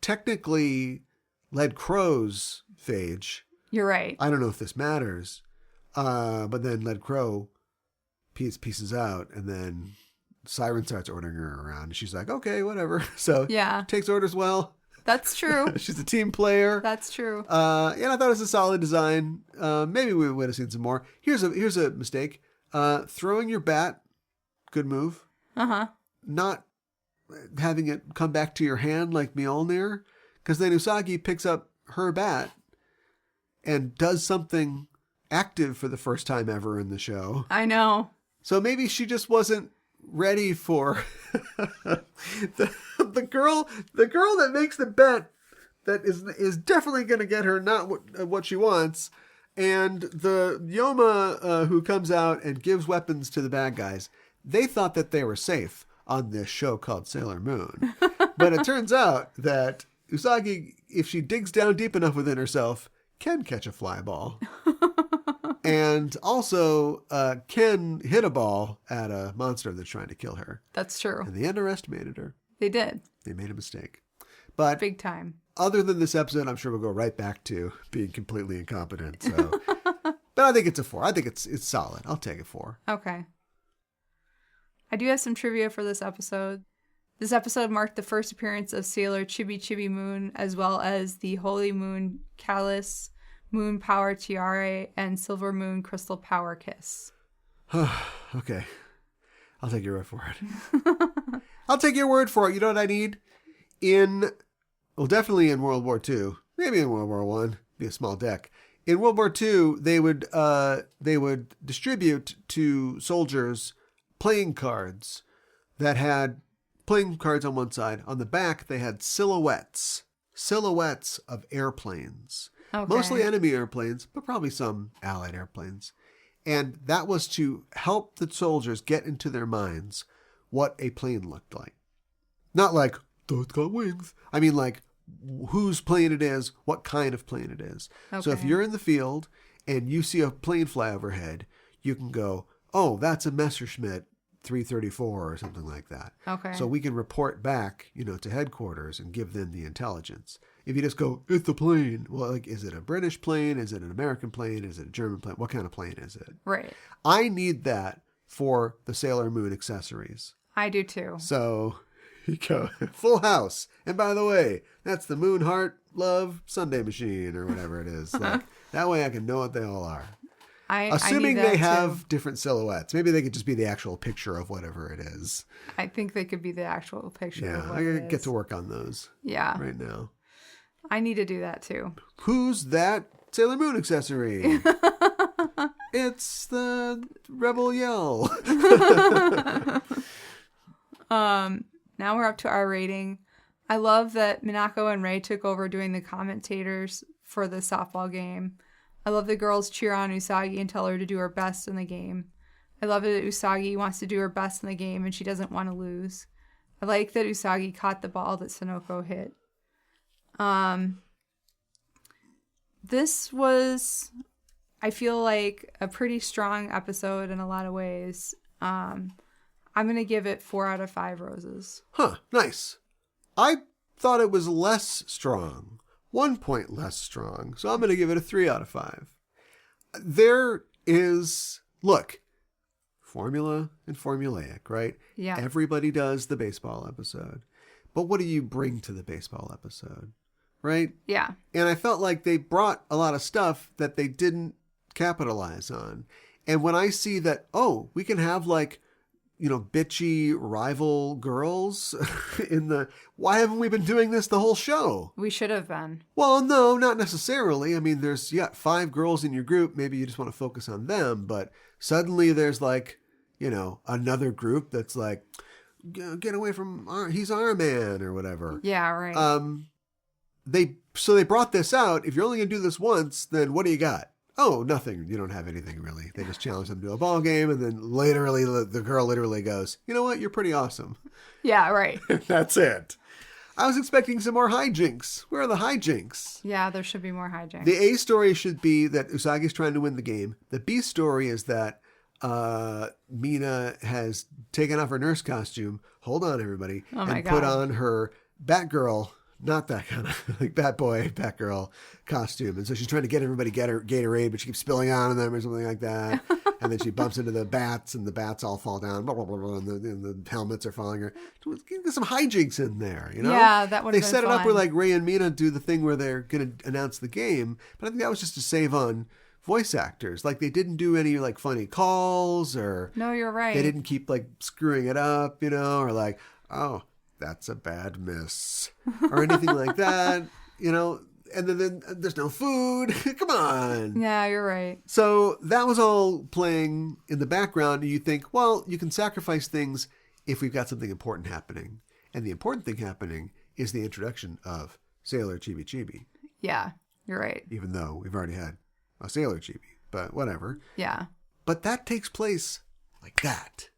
technically Led Crow's phage. You're right. I don't know if this matters. But then Led Crow pieces out, and then Siren starts ordering her around. And she's like, okay, whatever. So yeah, takes orders well. That's true. She's a team player. That's true. And I thought it was a solid design. Maybe we would have seen some more. Here's a mistake. Throwing your bat, good move. Not having it come back to your hand like Mjolnir, because then Usagi picks up her bat and does something active for the first time ever in the show. I know. So maybe she just wasn't ready for the girl that makes the bet that is definitely going to get her not what she wants, and the Yoma who comes out and gives weapons to the bad guys. They thought that they were safe on this show called Sailor Moon, but it turns out that Usagi, if she digs down deep enough within herself, can catch a fly ball. And also can hit a ball at a monster that's trying to kill her. That's true. And they underestimated her. They did. They made a mistake. But big time. Other than this episode, I'm sure we'll go right back to being completely incompetent. So, but I think it's a 4. I think it's solid. I'll take a 4. Okay. I do have some trivia for this episode. This episode marked the first appearance of Sailor Chibi-Chibi Moon, as well as the Holy Moon calques, Moon Power Tiare, and Silver Moon Crystal Power Kiss. Okay. I'll take your word for it. I'll take your word for it. You know what I need? Definitely in World War II. Maybe in World War I. Be a small deck. In World War II, they would distribute to soldiers playing cards that had playing cards on one side. On the back, they had silhouettes of airplanes. Okay. Mostly enemy airplanes, but probably some Allied airplanes. And that was to help the soldiers get into their minds what a plane looked like. Not like, oh, it's got wings. I mean, like, whose plane it is, what kind of plane it is. Okay. So if you're in the field and you see a plane fly overhead, you can go, oh, that's a Messerschmitt 334 or something like that. Okay. So we can report back, to headquarters and give them the intelligence. If you just go, it's a plane. Well, like, is it a British plane? Is it an American plane? Is it a German plane? What kind of plane is it? Right. I need that for the Sailor Moon accessories. I do too. So you go, full house. And by the way, that's the Moon Heart Love Sunday Machine or whatever it is. Like, that way I can know what they all are. Assuming they have different silhouettes. Maybe they could just be the actual picture of whatever it is. I think they could be the actual picture of what I it gotta get is. to work on those. Yeah. Right now. I need to do that too. Who's that Sailor Moon accessory. It's the Rebel Yell. Now we're up to our rating. I love that Minako and Rei took over doing the commentators for the softball game. I love the girls cheer on Usagi and tell her to do her best in the game. I love that Usagi wants to do her best in the game and she doesn't want to lose. I like that Usagi caught the ball that Sonoko hit. This was, I feel like, a pretty strong episode in a lot of ways. I'm going to give it 4 out of 5 roses. Huh, nice. I thought it was less strong. 1 point less strong. So I'm going to give it a 3 out of 5. There is, look, formula and formulaic, right? Yeah. Everybody does the baseball episode. But what do you bring to the baseball episode? Right? Yeah. And I felt like they brought a lot of stuff that they didn't capitalize on. And when I see that, oh, we can have like, bitchy rival girls why haven't we been doing this the whole show? We should have been. Well, no, not necessarily. I mean, you got 5 girls in your group. Maybe you just want to focus on them. But suddenly there's like, another group that's like, get away from he's our man or whatever. Yeah, right. They brought this out. If you're only going to do this once, then what do you got? Oh, nothing. You don't have anything really. They just challenge them to a ball game, and then literally the girl literally goes, you know what? You're pretty awesome. Yeah, right. That's it. I was expecting some more hijinks. Where are the hijinks? Yeah, there should be more hijinks. The A story should be that Usagi's trying to win the game. The B story is that Mina has taken off her nurse costume. Hold on, everybody. Oh my and God. put on her Batgirl, not that kind of like Batboy, Batgirl costume. And so she's trying to get everybody Gatorade, but she keeps spilling on them or something like that. And then she bumps into the bats, and the bats all fall down, blah, blah, blah, blah, and the helmets are falling. Get some hijinks in there, Yeah, that would have been They set it up fun. where like Ray and Mina do the thing where they're going to announce the game, but I think that was just to save on voice actors. Like they didn't do any like funny calls, or No, you're right. they didn't keep like screwing it up, or like, oh, that's a bad miss, or anything like that, And then there's no food. Come on. Yeah, you're right. So that was all playing in the background, and you think, well, you can sacrifice things if we've got something important happening. And the important thing happening is the introduction of Sailor Chibi-Chibi, Yeah, you're right. even though we've already had a Sailor Chibi, but whatever. Yeah, But that takes place like that.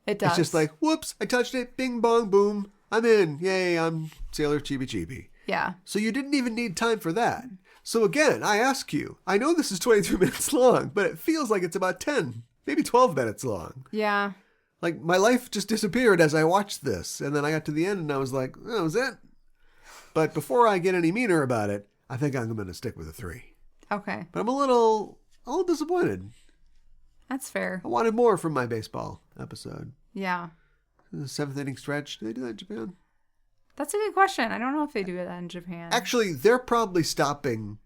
it does. It's just like, whoops, I touched it, bing, bong, boom, I'm in. Yay, I'm Sailor Chibi-Chibi. Yeah. So you didn't even need time for that. So again, I ask you, I know this is 22 minutes long, but it feels like it's about 10, maybe 12 minutes long. Yeah. Like my life just disappeared as I watched this. And then I got to the end and I was like, oh, that was it. But before I get any meaner about it, I think I'm going to stick with a 3. Okay. But I'm a little disappointed. That's fair. I wanted more from my baseball episode. Yeah. The 7th inning stretch. Do they do that in Japan? That's a good question. I don't know if they do that in Japan. Actually, they're probably stopping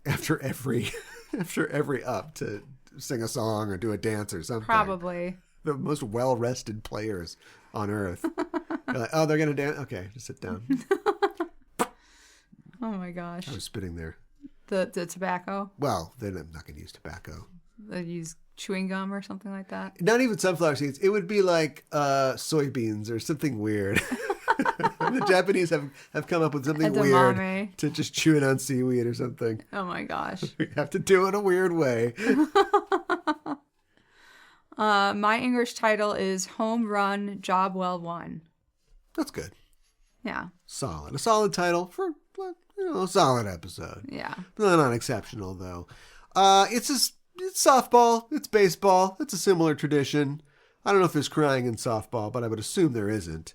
after every up to sing a song or do a dance or something. Probably. The most well-rested players on earth. They're like, oh, they're going to dance? Okay, just sit down. Oh my gosh. I was spitting there. The tobacco? Well, then I'm not going to use tobacco. They use chewing gum or something like that? Not even sunflower seeds. It would be like soybeans or something weird. The Japanese have come up with something weird Edamame. to just chew it on seaweed or something. Oh my gosh. We have to do it in a weird way. My English title is Home Run, Job Well Won. That's good. Yeah. Solid. A solid title for a solid episode. Yeah. Not exceptional though. It's softball. It's baseball. It's a similar tradition. I don't know if there's crying in softball, but I would assume there isn't.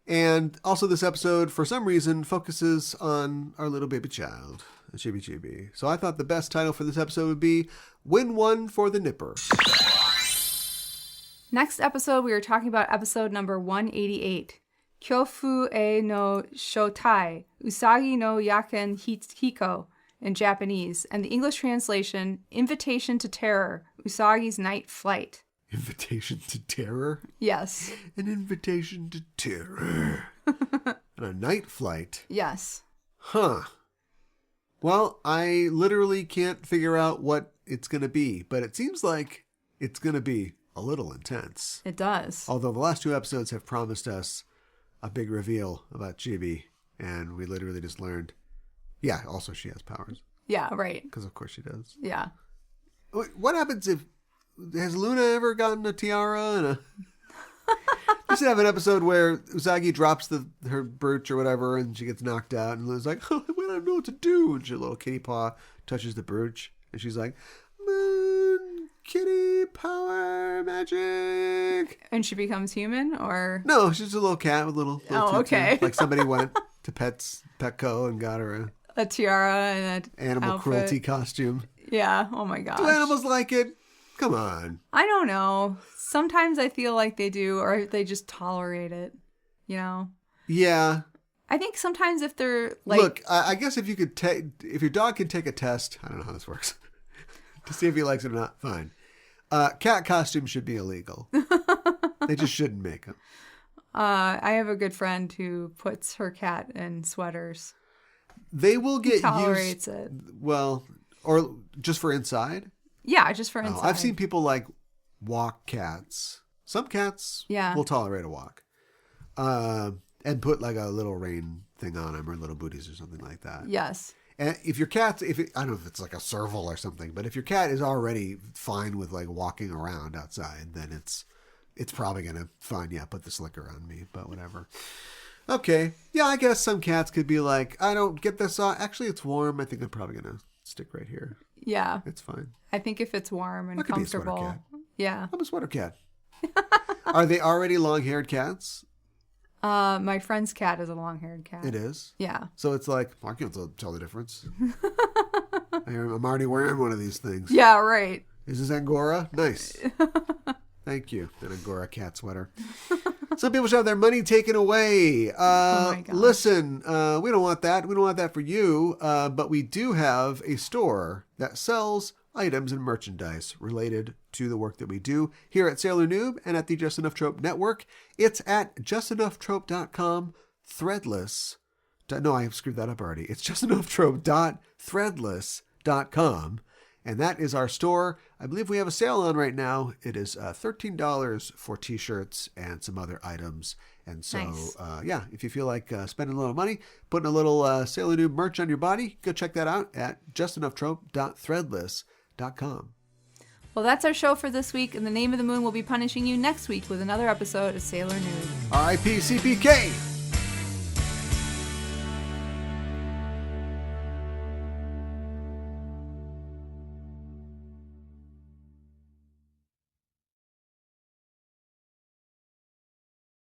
And also this episode, for some reason, focuses on our little baby child, Chibi-Chibi. So I thought the best title for this episode would be Win One for the Nipper. Next episode, we are talking about episode number 188. Kyofu e no Shotai, Usagi no Yaken Hiko in Japanese, and the English translation, Invitation to Terror, Usagi's Night Flight. Invitation to terror? Yes. An invitation to terror. And a night flight? Yes. Huh. Well, I literally can't figure out what it's going to be, but it seems like it's going to be a little intense. It does. Although the last 2 episodes have promised us a big reveal about Chibi, and we literally just learned, yeah, also she has powers. Yeah, right. Because of course she does. Yeah. What happens if, has Luna ever gotten a tiara and a... You should have an episode where Usagi drops her brooch or whatever, and she gets knocked out, and Luna's like, oh, I don't know what to do. And her little kitty paw touches the brooch, and she's like, moon, kitty, power, magic. And she becomes human, or? No, she's a little cat with little Oh, tutu. okay. Like somebody went to Petco and got her A tiara and an animal outfit. cruelty costume. Yeah. Oh my gosh. Do animals like it? Come on. I don't know. Sometimes I feel like they do, or they just tolerate it. You know. Yeah. I think sometimes if they're like, Look, I guess if you could if your dog can take a test, I don't know how this works, to see if he likes it or not, fine. Cat costumes should be illegal. They just shouldn't make them. I have a good friend who puts her cat in sweaters. They will get Tolerates it. Well, or just for inside. Yeah, just for inside. I've seen people like walk cats. Some cats will tolerate a walk. And put like a little rain thing on them or little booties or something like that. Yes. And if your cat's, I don't know if it's like a serval or something, but if your cat is already fine with like walking around outside, then it's probably going to fine. Yeah, put the slicker on me, but whatever. Okay. Yeah, I guess some cats could be like, I don't get this on. Actually, it's warm. I think I'm probably going to stick right here. Yeah. It's fine. I think if it's warm and comfortable. Be a sweater cat. Yeah. I'm a sweater cat. Are they already long-haired cats? My friend's cat is a long-haired cat. It is? Yeah. So it's like, I can't tell the difference. I'm already wearing one of these things. Yeah, right. Is this Angora? Nice. Thank you. An Angora cat sweater. Some people should have their money taken away. Oh my gosh. Listen, we don't want that. We don't want that for you. But we do have a store that sells items and merchandise related to the work that we do here at Sailor Noob and at the Just Enough Trope Network. It's at justenoughtrope.com threadless. No, I screwed that up already. It's justenoughtrope.threadless.com. And that is our store. I believe we have a sale on right now. It is $13 for t-shirts and some other items. And so, nice. Yeah, if you feel like spending a little money, putting a little Sailor Noob merch on your body, go check that out at justenoughtrope.threadless.com. Well, that's our show for this week, and the Name of the Moon will be punishing you next week with another episode of Sailor Noob. R.I.P. CPK!